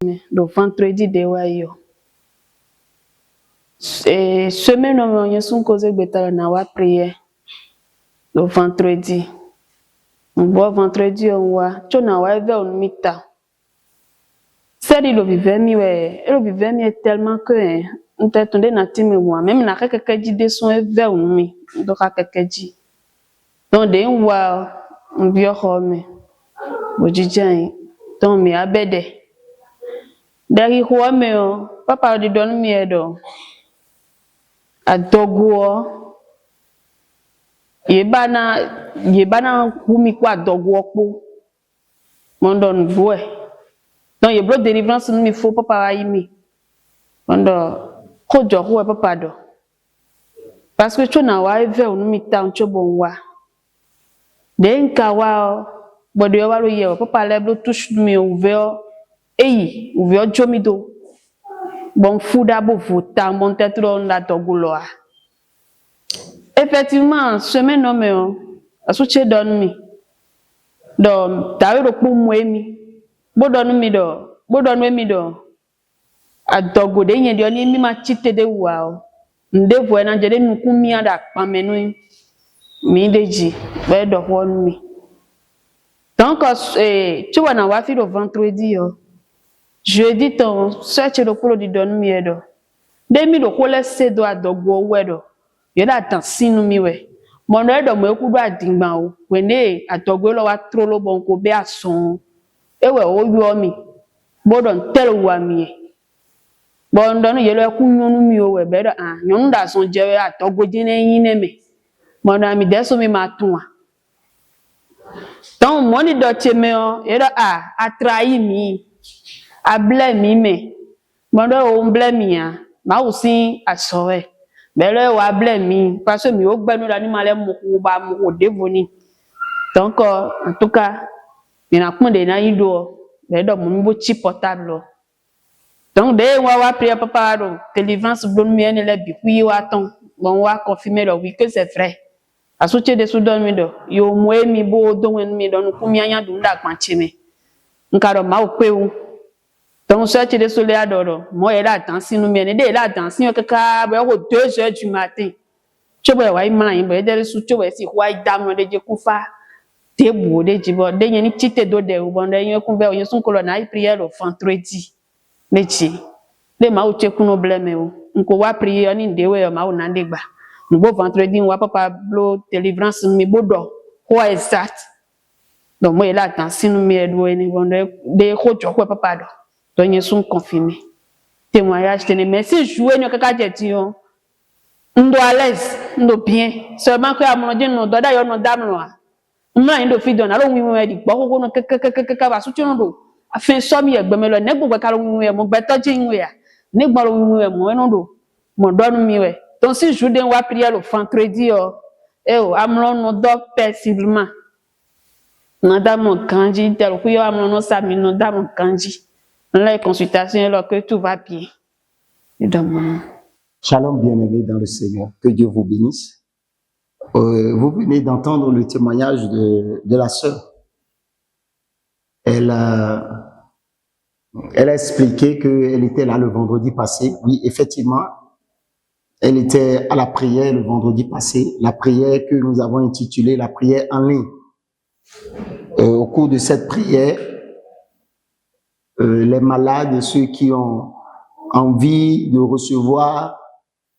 le vendredi de wayo. Et semaine on sont causé betala na wa prière. Le vendredi. On voit vendredi on wa chona wa eve on mita. C'est le vivre mi ouais, le vivre mi est tellement que on t'a tombé na time moi même na quelqu'un dit de son eve on mi donc quelqu'un dit. Donc de wa on vieux homme. Bojijan donc mi abede. Dari homme papa de don mi edo. Adogwo yebana kumi kwa adogwo po mondo nvoe donc ye blo délivrance mi faut papa ayimi mondo kojo ko papa do parce que chona wa eve onu mi ta ncho bonwa den ka wa bodo yo wa lo ye papa le blo touche mi ouvert eyi ouvert jomido bon fuda bo vota mon tetro na doguloa. Effectivement, semaine non mais asuche donne mi. Donc tawe ro pou moemi. Bo donne mi do. Adogo de yen de mi ma chite de wa. Ndevo na jede nuku mi ada pamenu. Mi deji be do won mi. Donc tu vois na wa fi le vendredi yo. Jeudi ton search le pour di donne mi edo. De mi do ko lese do adogo wedo. Yeda dansinu miwe mono edo mo ekudu adingban o wene atogwe lo wa trolo bon ko be ason ewe o yo mi bodon telo wa mi bon don yelo ekunyonu mi o we be do nyonu da son je atogwe jine yin neme mono ami deso mi matun donc moni do cheme o yedo atrahi mi able mi me mono o ble mi ma usin asowe belle wa ble mi parce que mi o gbenu la ni male mo ba mo devoni donc en tout cas il na pon de na yido be do mo bo chi portable donc de wa prière papa do délivrance blon mi ene le bi wi wa ton bon wa confirmer le oui que c'est vrai asuche de soudan mi do yo mo mi bo do wen mi do ku mi anya du nda kwanche me nkaro ma o pe o donc ça tu de soleil adoro moi elle a dansé nous mais elle a dansé kaka ba ko 2h du matin tu vois wa imana yin ba de su tu vois si wa dam de je kufa te bo de jibo de yen ni tite do de o bon de yen ku be o yen sun ko na prière le vendredi mechi de ma o che kuno bleme o nko wa prière ni de we ma o na de gba ngbo vendredi wa papa blo délivrance mi bodo ko exact donc moi elle a dansé nous mais do ni bon de ko jo ko papa do donc ils sont confirmés témoignage tenez merci jouer nous kaka jeti on ndo à l'aise ndo bien seulement que amono je no doda yo no damlo a mma ndo fi don alo wi mo di gbo ko no kaka ba su ti no do afin so mi egbe me lo ne gbogbo ka lo wi mo gbe to ji nwe ya ne gbo lo wi mo no do mo do nu mi we donc si jour den wa prière le vendredi o amlo no do paisiblement madame kanji tel ku yo amlo no sami no dame kanji la consultation alors que tout va bien. Shalom bien-aimés dans le Seigneur, que Dieu vous bénisse. Vous venez d'entendre le témoignage de la sœur. Elle a expliqué qu'elle était là le vendredi passé. Oui, effectivement, elle était à la prière le vendredi passé, la prière que nous avons intitulée la prière en ligne. Au cours de cette prière, les malades, ceux qui ont envie de recevoir,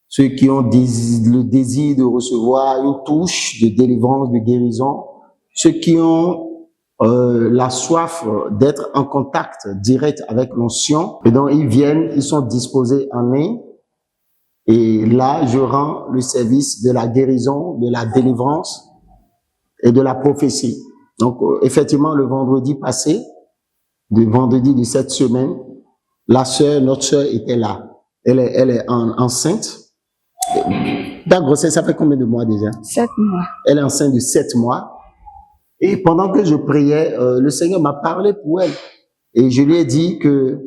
ceux qui ont le désir de recevoir une touche de délivrance, de guérison, ceux qui ont la soif d'être en contact direct avec l'onction, et donc ils viennent, ils sont disposés en ligne, et là je rends le service de la guérison, de la délivrance et de la prophétie. Donc effectivement le vendredi passé, le vendredi de cette semaine, notre sœur était là. Elle est enceinte. La grossesse, ça fait combien de mois déjà? 7 mois. Elle est enceinte de 7 mois. Et pendant que je priais, le Seigneur m'a parlé pour elle. Et je lui ai dit que,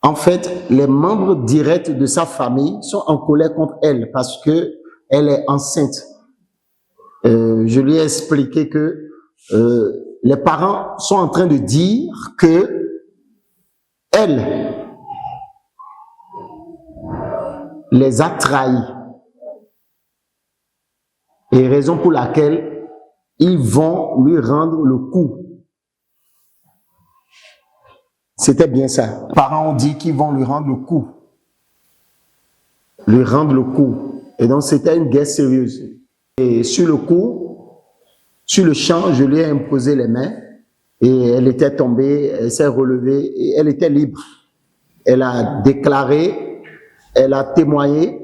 en fait, les membres directs de sa famille sont en colère contre elle parce que elle est enceinte. Je lui ai expliqué que les parents sont en train de dire que elle les a trahis. Et raison pour laquelle ils vont lui rendre le coup. C'était bien ça. Les parents ont dit qu'ils vont lui rendre le coup. Lui rendre le coup. Et donc, c'était une guerre sérieuse. Et sur le coup, sur le champ, je lui ai imposé les mains. Et elle était tombée, elle s'est relevée et elle était libre. Elle a déclaré, elle a témoigné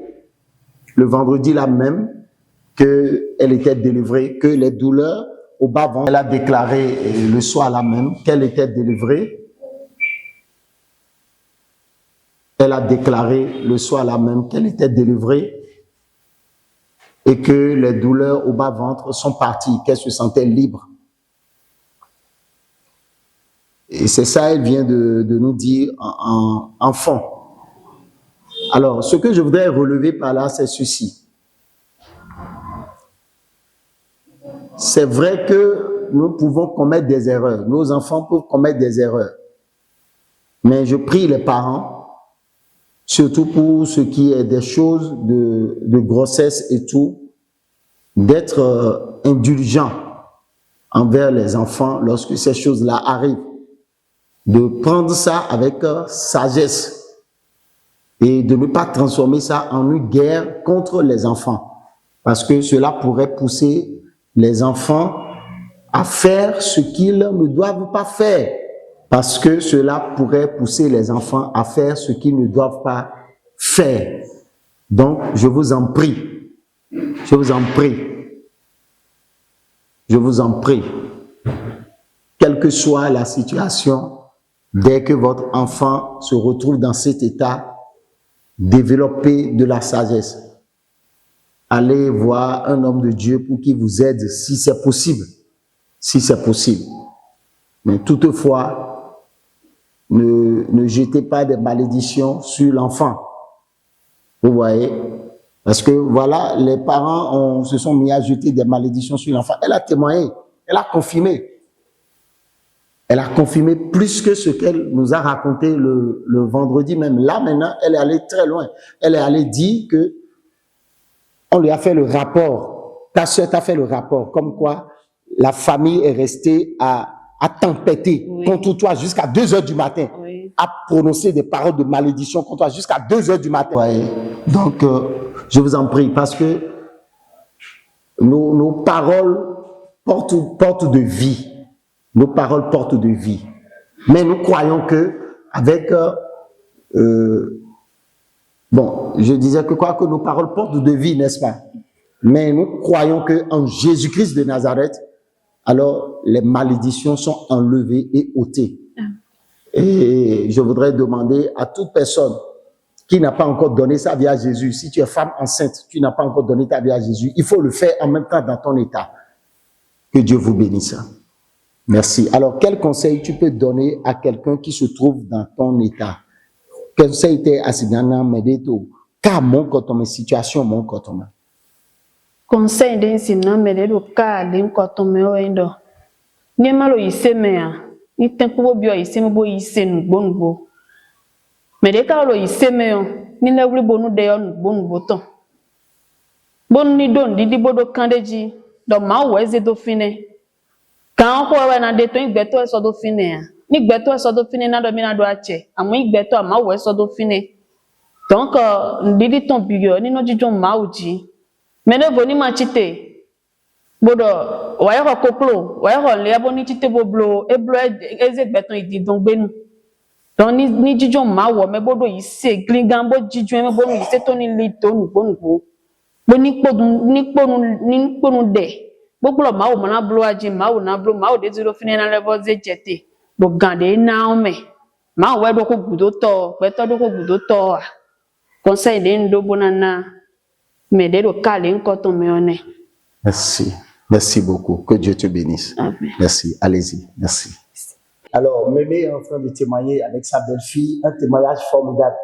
le vendredi là même qu'elle était délivrée, que les douleurs au bas-ventre, elle a déclaré le soir là même qu'elle était délivrée. Elle a déclaré le soir là même qu'elle était délivrée et que les douleurs au bas-ventre sont parties, qu'elle se sentait libre. Et c'est ça, elle vient de nous dire en fond. Alors, ce que je voudrais relever par là, c'est ceci. C'est vrai que nous pouvons commettre des erreurs. Nos enfants peuvent commettre des erreurs. Mais je prie les parents, surtout pour ce qui est des choses de grossesse et tout, d'être indulgents envers les enfants lorsque ces choses-là arrivent. De prendre ça avec sagesse et de ne pas transformer ça en une guerre contre les enfants. Parce que cela pourrait pousser les enfants à faire ce qu'ils ne doivent pas faire. Parce que cela pourrait pousser les enfants à faire ce qu'ils ne doivent pas faire. Donc, je vous en prie. Je vous en prie. Je vous en prie. Quelle que soit la situation, dès que votre enfant se retrouve dans cet état, développez de la sagesse. Allez voir un homme de Dieu pour qu'il vous aide si c'est possible. Si c'est possible. Mais toutefois, ne jetez pas des malédictions sur l'enfant. Vous voyez? Parce que voilà, les parents se sont mis à jeter des malédictions sur l'enfant. Elle a témoigné, elle a confirmé. Elle a confirmé plus que ce qu'elle nous a raconté le vendredi même. Là, maintenant, elle est allée très loin. Elle est allée dire que on lui a fait le rapport. Ta soeur t'a fait le rapport. Comme quoi, la famille est restée à tempêter contre toi jusqu'à 2 heures du matin. À prononcer des paroles de malédiction contre toi jusqu'à 2 heures du matin. Ouais. Donc, je vous en prie, parce que nos paroles portent de vie. Nos paroles portent de vie. Mais nous croyons que avec bon, je disais que quoi que nos paroles portent de vie, n'est-ce pas? Mais nous croyons que en Jésus-Christ de Nazareth, alors les malédictions sont enlevées et ôtées. Et je voudrais demander à toute personne qui n'a pas encore donné sa vie à Jésus, si tu es femme enceinte, tu n'as pas encore donné ta vie à Jésus, il faut le faire en même temps dans ton état. Que Dieu vous bénisse. Merci. Alors, quel conseil tu peux donner à quelqu'un qui se trouve dans ton état? Quel conseil était à Sidana Medeto? Car mon coton, situation, mon coton. Conseil d'un sinon Medeto, car d'un coton, mais oendo. Ni malo isemea, ni tenkubo bio isembo isenu bongo. Medeka lo isemeo, ni lewri bonu deyon bonu boton. Bon ni don didi bodo kandeji, do ma weze do fine. Quand on voit na deto igbeto eso do fine ni igbeto eso do fine na do mi na do ache amo igbeto ma wo eso do fine donc ndidi ton biyo ni no jijon ma uji mene voni ma chite bodo wa yo koklo wa yo le abo ni chite boblo eblo eze igbeto idi don gbenu don ni jijon ma wo me bodo ise glingan bo jijon me bodo ise to ni li to nu gbonugbo bo ni ponu de gbogbo ma wo na blo aji ma wo na blo ma wo de zero fine na level ze jete do gande na ome ma wo do ko gudo to pe to do ko gudo to conseil de ndo bonana me de do kale nko to me one. Merci. Merci beaucoup. Que Dieu te bénisse. Amen. Merci. Allez-y. Merci. Alors, Mémé est en train de témoigner avec sa belle-fille, un témoignage formidable.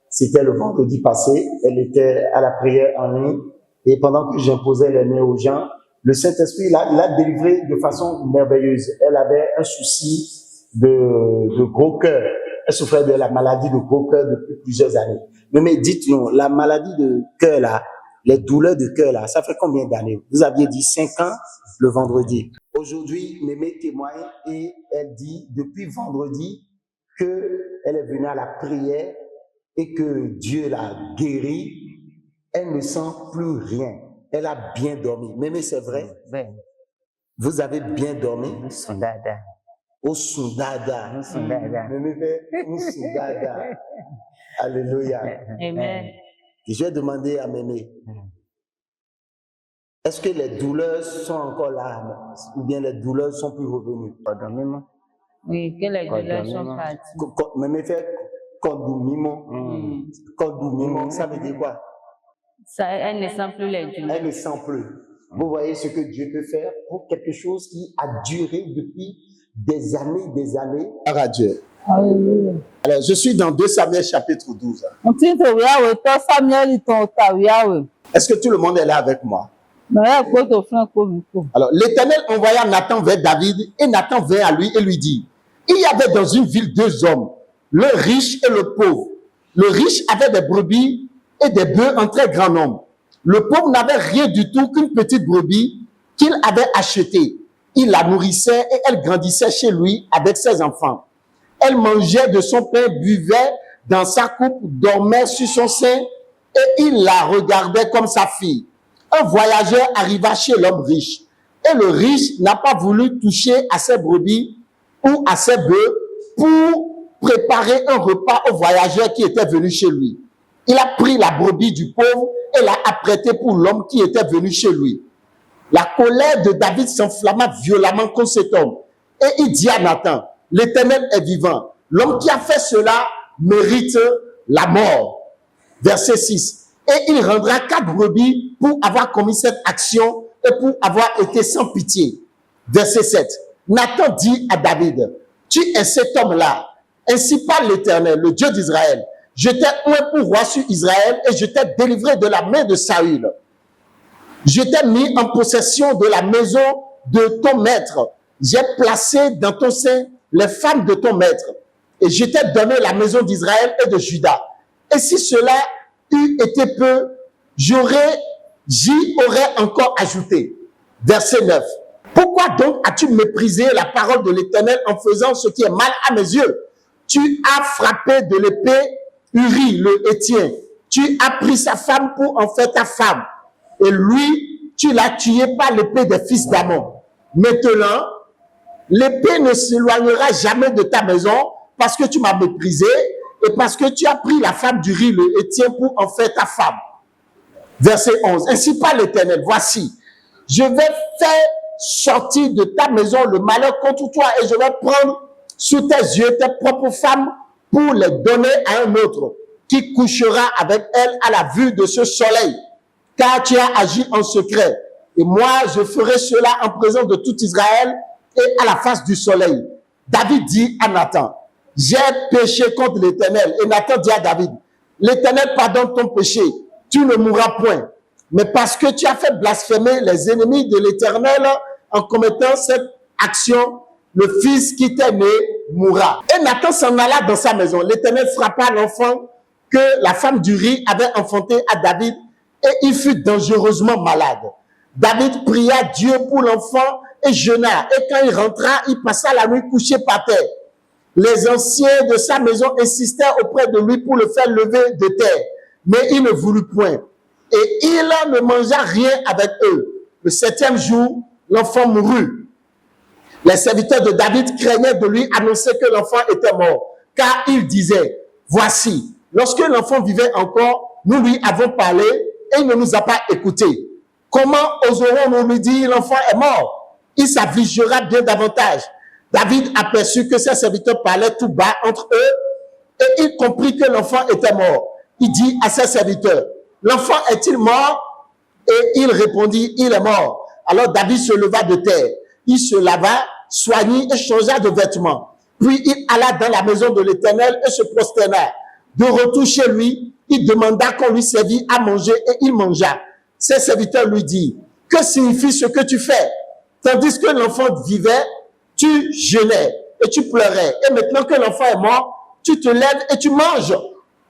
C'était le vendredi passé. Elle était à la prière en ligne et pendant que j'imposais les mains aux gens, le Saint-Esprit l'a délivrée de façon merveilleuse. Elle avait un souci de gros cœur. elle souffrait de la maladie de gros cœur depuis plusieurs années. Mais dites-nous, la maladie de cœur là, les douleurs de cœur là, ça fait combien d'années? Vous aviez dit 5 ans le vendredi. Aujourd'hui, Mémé témoigne et elle dit depuis vendredi qu'elle est venue à la prière et que Dieu l'a guérie. Elle ne sent plus rien. Elle a bien dormi. Mémé, c'est vrai? Vous avez bien dormi? Au Sundada. Mémé fait au Sundada. Alléluia. Amen. Et je vais demander à Mémé, est-ce que les douleurs sont encore là ou bien les douleurs sont plus revenues? Oui, que les douleurs sont parties. Mémé fait Kodumimo. Kodumimo, ça veut dire quoi? Ça, elle ne sent plus les douleurs. Elle ne sent plus. Vous voyez ce que Dieu peut faire pour quelque chose qui a duré depuis des années. À Dieu. Alléluia. Alors, je suis dans 2 Samuel chapitre 12. Est-ce que tout le monde est là avec moi? Alors, l'Éternel envoya Nathan vers David et Nathan vint à lui et lui dit, il y avait dans une ville 2 hommes, le riche et le pauvre. Le riche avait des brebis et des bœufs en très grand nombre. Le pauvre n'avait rien du tout qu'une petite brebis qu'il avait achetée. Il la nourrissait et elle grandissait chez lui avec ses enfants. Elle mangeait de son pain, buvait dans sa coupe, dormait sur son sein et il la regardait comme sa fille. Un voyageur arriva chez l'homme riche et le riche n'a pas voulu toucher à ses brebis ou à ses bœufs pour préparer un repas au voyageur qui était venu chez lui. Il a pris la brebis du pauvre et l'a apprêtée pour l'homme qui était venu chez lui. La colère de David s'enflamma violemment contre cet homme et il dit à Nathan, l'Éternel est vivant. L'homme qui a fait cela mérite la mort. Verset 6. Et il rendra 4 brebis pour avoir commis cette action et pour avoir été sans pitié. Verset 7. Nathan dit à David, tu es cet homme-là. Ainsi parle l'Éternel, le Dieu d'Israël. Je t'ai oint pour roi sur Israël et je t'ai délivré de la main de Saül. Je t'ai mis en possession de la maison de ton maître. J'ai placé dans ton sein les femmes de ton maître. Et je t'ai donné la maison d'Israël et de Juda. Et si cela eût été peu, j'y aurais encore ajouté. Verset 9. Pourquoi donc as-tu méprisé la parole de l'Éternel en faisant ce qui est mal à mes yeux? Tu as frappé de l'épée Uri, le Héthien. Tu as pris sa femme pour en faire ta femme. Et lui, tu l'as tué par l'épée des fils d'Amon. Maintenant, l'épée ne s'éloignera jamais de ta maison parce que tu m'as méprisé et parce que tu as pris la femme d'Uri, le Héthien, pour en faire ta femme. Verset 11. Ainsi parle l'Éternel. Voici, je vais faire sortir de ta maison le malheur contre toi et je vais prendre sous tes yeux tes propres femmes pour les donner à un autre qui couchera avec elle à la vue de ce soleil. Car tu as agi en secret. Et moi, je ferai cela en présence de tout Israël et à la face du soleil. David dit à Nathan, j'ai péché contre l'Éternel. Et Nathan dit à David, l'Éternel pardonne ton péché. Tu ne mourras point. Mais parce que tu as fait blasphémer les ennemis de l'Éternel en commettant cette action, le fils qui t'est né mourra. Et Nathan s'en alla dans sa maison. L'Éternel frappa l'enfant que la femme d'Uri avait enfanté à David et il fut dangereusement malade. David pria Dieu pour l'enfant et jeûna. Et quand il rentra, il passa la nuit couché par terre. Les anciens de sa maison insistèrent auprès de lui pour le faire lever de terre. Mais il ne voulut point. Et il ne mangea rien avec eux. Le 7e jour, l'enfant mourut. Les serviteurs de David craignaient de lui annoncer que l'enfant était mort. Car il disait, voici, lorsque l'enfant vivait encore, nous lui avons parlé et il ne nous a pas écoutés. Comment oserons-nous lui dire l'enfant est mort? Il s'affligera bien davantage. David aperçut que ses serviteurs parlaient tout bas entre eux et il comprit que l'enfant était mort. Il dit à ses serviteurs, l'enfant est-il mort? Et il répondit, il est mort. Alors David se leva de terre. Il se lava, soignit et changea de vêtements. Puis il alla dans la maison de l'Éternel et se prosterna. De retour chez lui, il demanda qu'on lui servit à manger et il mangea. Ses serviteurs lui dirent, que signifie ce que tu fais? Tandis que l'enfant vivait, tu jeûnais et tu pleurais. Et maintenant que l'enfant est mort, tu te lèves et tu manges.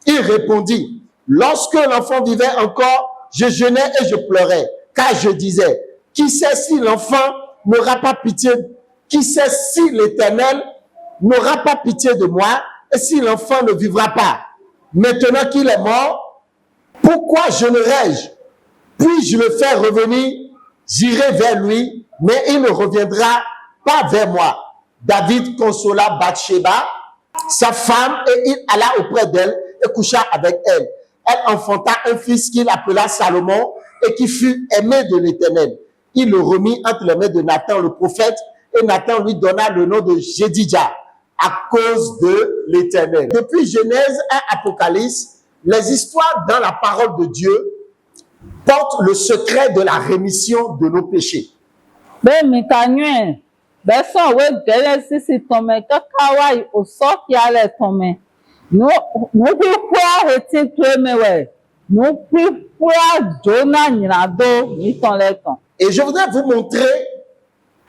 Il répondit, lorsque l'enfant vivait encore, je jeûnais et je pleurais, car je disais, qui sait si l'enfant n'aura pas pitié, qui sait si l'Éternel n'aura pas pitié de moi et si l'enfant ne vivra pas. Maintenant qu'il est mort, pourquoi jeûnerai-je? Puis-je le faire revenir? J'irai vers lui, mais il ne reviendra pas vers moi. David consola Bathsheba, sa femme, et il alla auprès d'elle et coucha avec elle. Elle enfanta un fils qu'il appela Salomon et qui fut aimé de l'Éternel. Il le remit entre les mains de Nathan le prophète et Nathan lui donna le nom de Jédidja à cause de l'Éternel. Depuis Genèse à Apocalypse, les histoires dans la parole de Dieu portent le secret de la rémission de nos péchés. Ben mikanywe. Ben son we Genesis tome kakawai osoki ale tome. No pi kwa heti tweme we. No pi kwa Jonah nyinado ni ton le ton. Et je voudrais vous montrer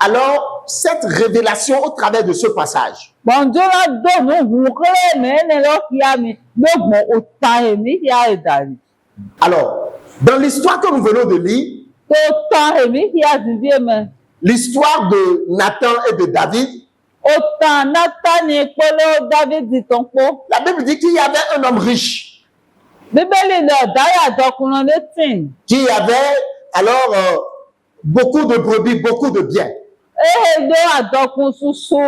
alors cette révélation au travers de ce passage. Bon Jonah do no hukere me ne lo kiami. No bon otan mi ya edari. Alors, dans l'histoire que nous venons de lire, To tan mi ya didie me. l'histoire de Nathan et de David, Otan Natani polo David di ton po. la Bible dit qu'il y avait un homme riche Bíbélì lọ dáyà dọkùnrin létí. qui avait alors beaucoup de brebis, beaucoup de biens. Ehe ló àdọkùn ṣoṣo.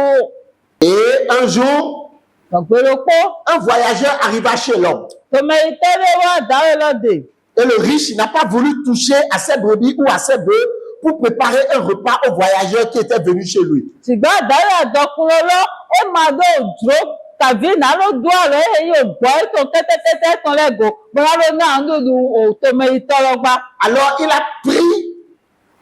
Et un jour, Ọ̀gbẹ́lọpọ̀. un voyageur arriva chez l'homme. Tòmẹ̀yìntẹ́lẹ̀ wà dáwẹ́ lọ́dẹ. Et le riche n'a pas voulu toucher à ses brebis ou à ses bœufs pour préparer un repas au voyageur qui était venu chez lui. Ṣùgbọ́n àdáyà dọkùnrin lọ, ó máa dó òjò tàbí ìnáwó dún àrẹ èyí ò gbọ́ ètò kẹ́tẹ́kẹ́tẹ́ kan lẹ́gọ̀ọ́. Bọ́lá ló ní àwọn lòlù tòmẹ̀yìntọ́lọ́gba. Alors il a pris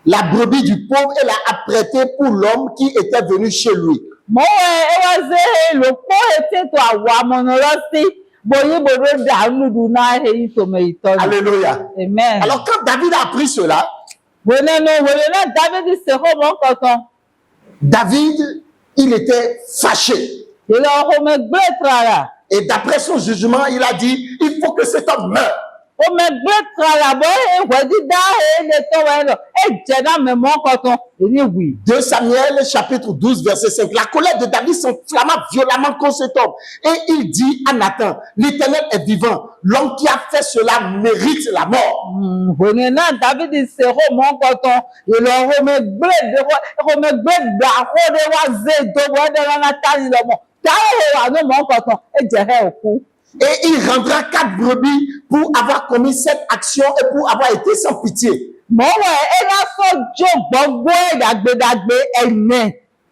la brebis du pauvre et l'a apprêtée pour l'homme qui était venu chez lui. Mọ́wọ́ ẹ wá ṣe é lò pọ́ etí ètò àwọ̀ àmọ̀nà lọ sí bóyíbòdó dànù dùn náà èyí tòmẹ̀yìntọ́lọ́. Alléluia. Amen. Alors quand David a appris cela, Wòlé náà Dávídì ṣèkó mọ́ kankan. David, il était fâché. Ìlọ ọmọ ẹgbẹ́ ìtrara. Et d'après son jugement, il a dit, il faut que cet homme meure. Ọmọ ẹgbẹ́ ìtrara bọ́ ìwé dídá èlé tọ́wọ́ ẹ lọ. Ẹ jẹ́ náà mẹ́mọ́ kankan. Èyí wì. 2 Samuel chapitre 12 verset 5. La colère de David s'enflamma violemment contre cet homme. Et il dit à Nathan, l'Éternel est vivant. L'homme qui a fait cela mérite la mort. Wòlé náà Dávídì ṣèkó mọ́ kankan. Ìlọ ọmọ ẹgbẹ́ ìgbàkóde wá zé ìdógbò ẹ̀dẹ̀rẹ̀ náà tání lọ́mọ. Táwọn èèwà ló mọ́ kankan. Ẹ jẹ́ ẹ òkú. Et il rendra 4 brebis pour avoir commis cette action et pour avoir été sans pitié. Mọ́wọ́ ẹ lásán jó gbọ́gbọ́ ẹ̀dàgbẹ́dàgbẹ́ ẹ̀yìn.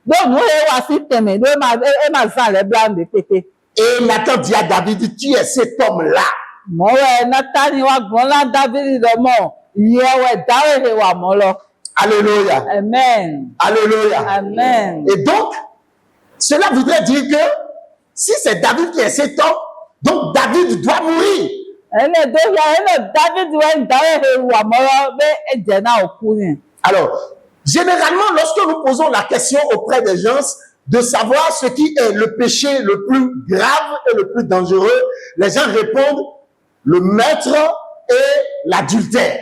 Lóòmù ẹ wá sí tẹ̀mẹ̀ ló máa zàn rẹ̀ bláńdé pété. Et Nathan dit à David, tu es cet homme-là. Mọ́wọ́ ẹ Nátánì wá gbọ́n lá Dávídì lọ́mọ. Ìyẹn ẹwẹ̀ dáwẹ̀rẹ̀ wà mọ́ lọ. Alléluia. Amen. Alléluia. Amen. Et donc, cela voudrait dire que si c'est David qui est cet homme, donc David doit mourir. Dávídì wá dáwẹ̀rẹ̀ wà mọ́ lọ pé ẹ̀jẹ̀ náà kú ni. Alors, généralement, lorsque nous posons la question auprès des gens de savoir ce qui est le péché le plus grave et le plus dangereux, les gens répondent le meurtre et l'adultère.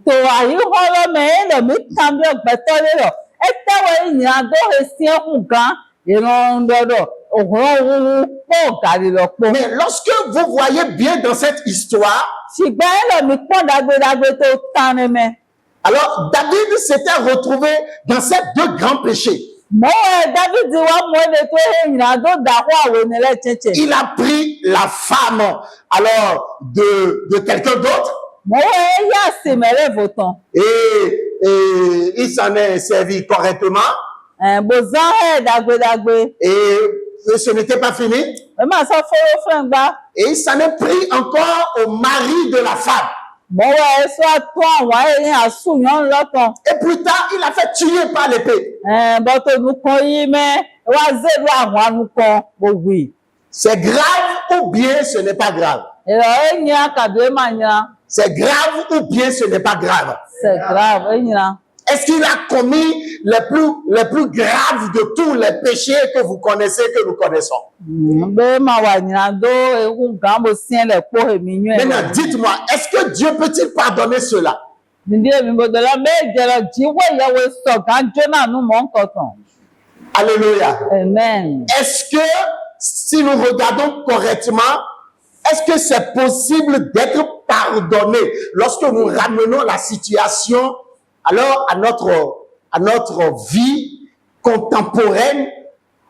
Tò àyíkọ́ lọ́mọ ẹ̀ lọ mí tán bí ọ̀gbẹ́tọ́ lérò. Ẹ tẹ́wọ̀ ìyìn àgọ́ èsì ẹ̀kùn gan ìran dọ̀dọ̀ òhun òhun pọ̀ gàrí lọ pọ̀. Mais lorsque vous voyez bien dans cette histoire, Ṣùgbọ́n ẹ lọ mí pọ̀ dágbédágbé tó tán ní mẹ́. alors David s'était retrouvé dans ces 2 grands péchés. Mọ́wọ́ ẹ Dávídì wá mọ́ ilé tó ìyìn àgọ́ dàpọ̀ àwọn ènìyàn tẹ̀tẹ̀. Il a pris la femme alors de quelqu'un d'autre Mọ́wọ́ ẹ yá sí mẹ́rẹ̀ vòtàn. et il s'en est servi correctement. Bòzán ẹ̀ dágbédágbé. Et ce n'était pas fini. Ẹ máa sọ fọ́wọ́ fún ẹgbá. Et il s'en est pris encore au mari de la femme. Mọ́wọ́ ẹ sọ àtọ́ àwọn ẹ̀yìn àsùnyàn lọ́tàn. Et plus tard, il a fait tuer par l'épée. Bọ́tò nùkan yìí mẹ́ wá zèlú àwọn anùkan gbogbo yìí. C'est grave ou bien ce n'est pas grave. Ìrọ̀ ẹ̀yìn àkàdé máa yan. C'est grave ou bien ce n'est pas grave. C'est grave, ẹ̀yìn. Est-ce qu'il a commis les plus graves de tous les péchés que vous connaissez, que nous connaissons? Maintenant, dites-moi, est-ce que Dieu peut-il pardonner cela? Alléluia. Amen. Est-ce que, si nous regardons correctement, est-ce que c'est possible d'être pardonné lorsque nous ramenons la situation alors à notre vie contemporaine,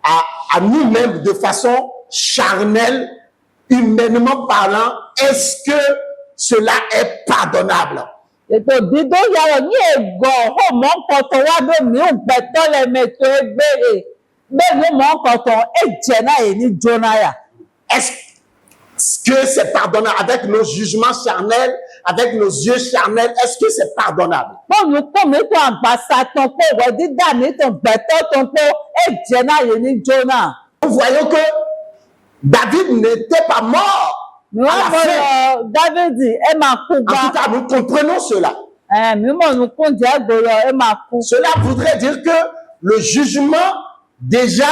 à nous-mêmes de façon charnelle, humainement parlant, est-ce que cela est pardonnable? Est-ce que c'est pardonnable avec nos jugements charnels, avec nos yeux charnels? Est-ce que c'est pardonnable? Nous voyons que David n'était pas mort à la fin. En tout cas, nous comprenons cela. Cela voudrait dire que le jugement déjà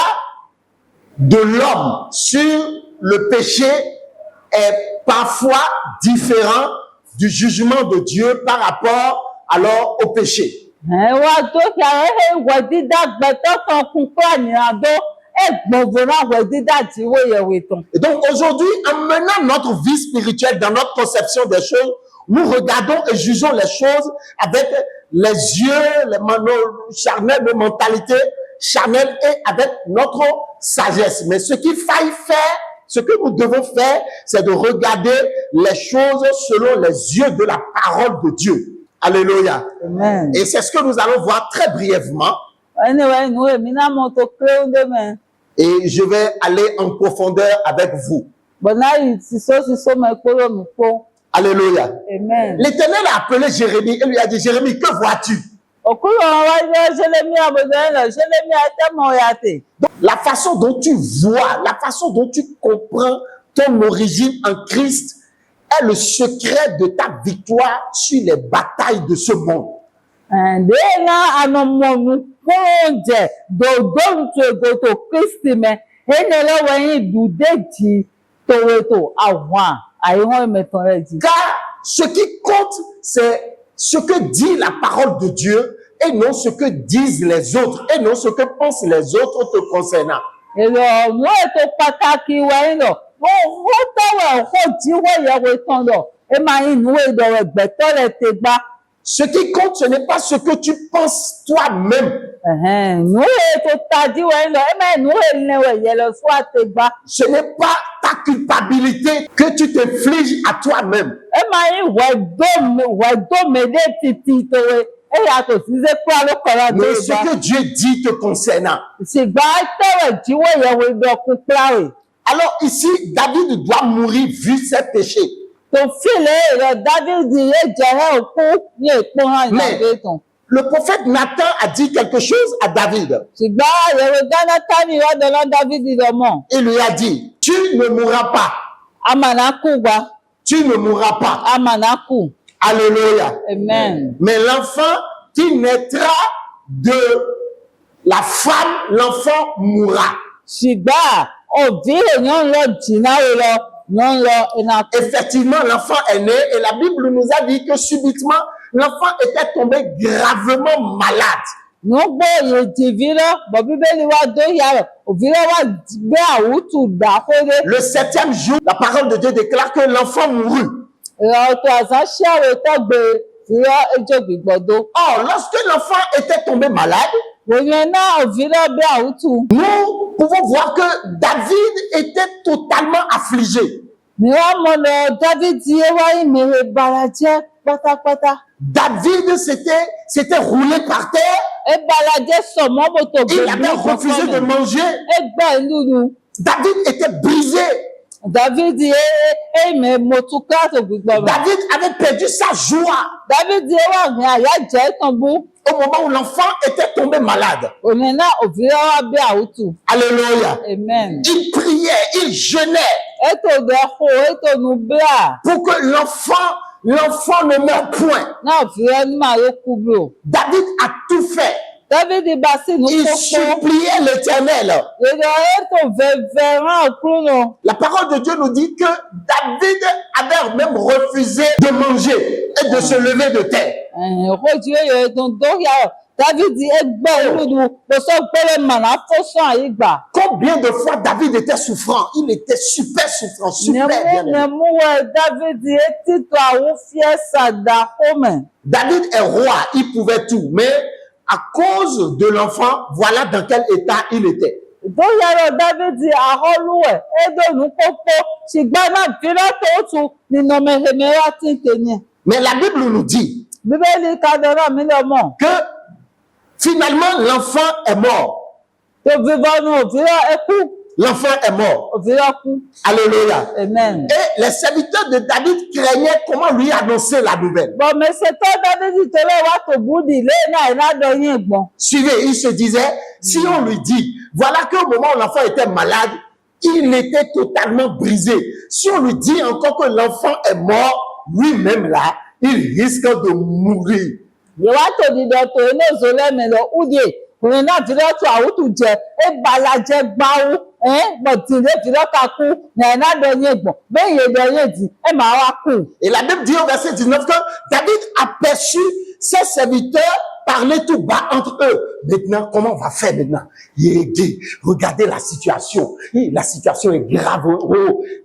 de l'homme sur le péché est parfois différent du jugement de Dieu par rapport alors au péché. Et donc aujourd'hui, en menant notre vie spirituelle dans notre conception des choses, nous regardons et jugeons les choses avec les yeux, les charnels, nos mentalités charnelles et avec notre sagesse. Mais ce qu'il faille faire, ce que nous devons faire, c'est de regarder les choses selon les yeux de la parole de Dieu. Alléluia. Amen. Et c'est ce que nous allons voir très brièvement. Et je vais aller en profondeur avec vous. Alléluia. Amen. L'Éternel a appelé Jérémie et lui a dit, Jérémie, que vois-tu? Donc, la façon dont tu vois, la façon dont tu comprends ton origine en Christ est le secret de ta victoire sur les batailles de ce monde. Car ce qui compte, c'est ce que dit la parole de Dieu et non ce que disent les autres et non ce que pensent les autres te concernant. Ce qui compte, ce n'est pas ce que tu penses toi-même. Ce n'est pas ta culpabilité que tu t'infliges à toi-même. Mais ce que Dieu dit te concernant. Alors ici, David doit mourir vu ses péchés. Mais le prophète Nathan a dit quelque chose à David. Il lui a dit, tu ne mourras pas. Tu ne mourras pas. Alléluia. Amen. Mais l'enfant qui naîtra de la femme, l'enfant mourra. Effectivement, l'enfant est né et la Bible nous a dit que subitement, l'enfant était tombé gravement malade. Le 7e jour, la parole de Dieu déclare que l'enfant mourut. Or, lorsque l'enfant était tombé malade, nous pouvons voir que David était totalement affligé. David s'était roulé par terre. Il avait refusé de manger. David était brisé. David avait perdu sa joie au moment où l'enfant était tombé malade. Alléluia. Amen. Il priait, il jeûnait pour que l'enfant l'enfant ne meurt point. Na via ni ma yo kublo. David a tout fait. David basi no Il koko. suppliait l'Éternel. Le eto vevera okruno. La parole de Dieu nous dit que David avait même refusé de manger et de se lever de terre. Rodio yo don do ya. David egbe nudu bo so pele mana foso ayigba. Combien de fois David était souffrant? Il était super souffrant, super bien aimé. David eti to awu fiesa da home. David est roi, il pouvait tout, mais à cause de l'enfant, voilà dans quel état il était. Do yaro David aholuwe edo nu popo sigbana vira to tu ni no mehemera tintenye. Mais la Bible nous dit Bíbélì kadora mi le mo. que finalement l'enfant est mort. To vivonu ovira eku. L'enfant est mort. Ovira ku. Alléluia. Amen. Et les serviteurs de David craignaient comment lui annoncer la nouvelle. Bon, mais c'est toi David te le wa to budi le na ina do yin gbon. Suivez, il se disait, si on lui dit, voilà qu'au moment où l'enfant était malade, il était totalement brisé. Si on lui dit encore que l'enfant est mort, lui-même là, il risque de mourir. Ye wa to di do to ene zole me lo udie. Kuni na vira to awutu je e balaje gbawu. But ti le vira ka ku na ina do yin gbon. Be ye do yin di e ma wa ku. Et la Bible dit au verset 19 que David aperçut ses serviteurs parler tout bas entre eux. Maintenant, comment on va faire maintenant? Il est dit, regardez la situation. Et la situation est grave.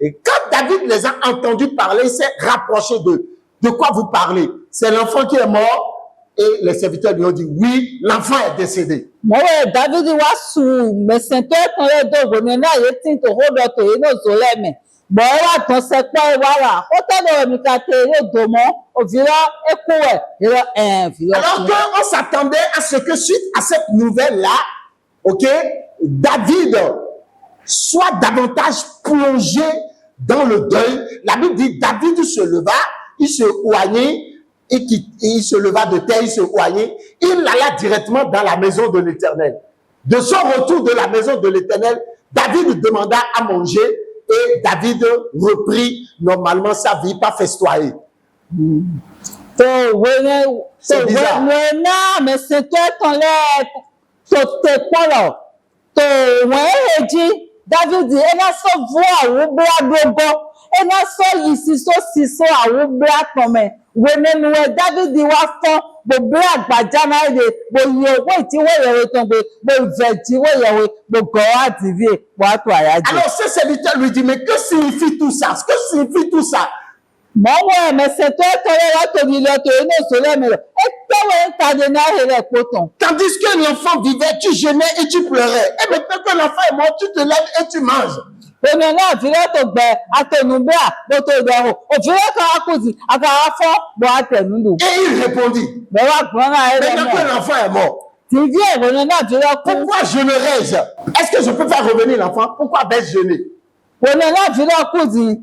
Et quand David les a entendus parler, il s'est rapproché d'eux. De quoi vous parlez? C'est l'enfant qui est mort? Et les serviteurs lui ont dit, oui, l'enfant est décédé. Mowe David wa su mesento ton le do go na ye tin to hold to ye no zole me. Bo wa ton se po wa ra. O te do mi ka te ye do mo ovira ekuwe. Vira. Alors qu'on s'attendait à ce que suite à cette nouvelle-là, ok, David soit davantage plongé dans le deuil. La Bible dit, David se leva, il se oignit, et il se leva de terre, il se oignit, il alla directement dans la maison de l'Éternel. De son retour de la maison de l'Éternel, David demanda à manger et David reprit normalement sa vie, pas festoyer. To wene C'est bizarre. na mesento ton le to te polo. To we eji David ena so vo awu bra dogo. Ena so yisi so siso awu bra tome. Wene nuwe David wa fon bo bra agbaja na ide bo ye we ti we yewe ton bo veji we yewe bo go ativie wa to ayaje. Alors ce serviteur lui dit, mais que signifie tout ça? Que signifie tout ça? Mowe mesento ton le to di le to ene sole me. E tewe kade na hele poton. Tandis que l'enfant vivait, tu jeûnais et tu pleurais. Et maintenant que l'enfant est mort, tu te lèves et tu manges. Ene na vire to gbe atenugbe a bo to do o vire ka akuzi aka afo bo atenudu. Et il répondit, Be wa gbon na ere maintenant que mo. l'enfant est mort, Ti vie ene na vire ku. pourquoi jeûnerais-je? Est-ce que je peux faire revenir l'enfant? Pourquoi vais-je jeûner? Ene na vire kuzi.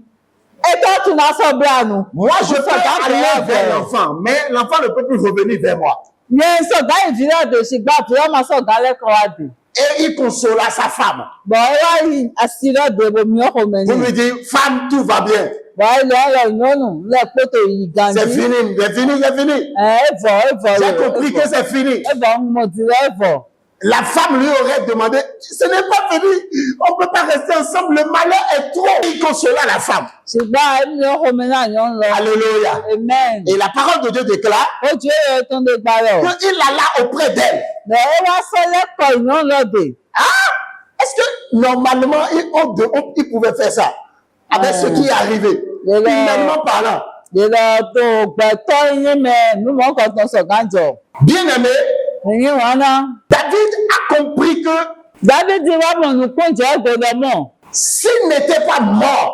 E to tu na so branu. Moi, je peux aller vers l'enfant, mais l'enfant ne peut plus revenir vers moi. Ye so ga vire de si gba vire ma so ga le ko ade. Et il consola sa femme. Bo wa yi asiro de bo mi o ko me Pour ni. lui dire, femme, tout va bien. Bo lo nonu le poto yi ganji. C'est fini, c'est fini, c'est fini. Evo. J'ai compris que c'est fini. Evo mo ti evo. La femme lui aurait demandé, ce n'est pas fini, on ne peut pas rester ensemble, le malheur est trop. Il consola la femme. Ṣùgbọ́n ẹni ọkọ mi náà yọ ń lọ. Alléluia. Amen. Et la parole de Dieu déclare Ó ju èrè tó ń de gbarẹ̀ o. qu'il alla auprès d'elle. Bẹ̀rẹ̀ wá sọ lẹ́kọ̀ọ́ ìná lọ́dẹ̀. Est-ce que normalement, il pouvait faire ça avec ce qui est arrivé, humainement parlant? Ìlọ tó gbẹ̀tọ́ yín mẹ́ mímọ́ kan tó sọ̀gá jọ. Bien-aimé, Ìyín wọn náà. David a compris que Dábìdì wá mọ̀ ní kúnjẹ́ gbọdọ̀ mọ̀. s'il n'était pas mort,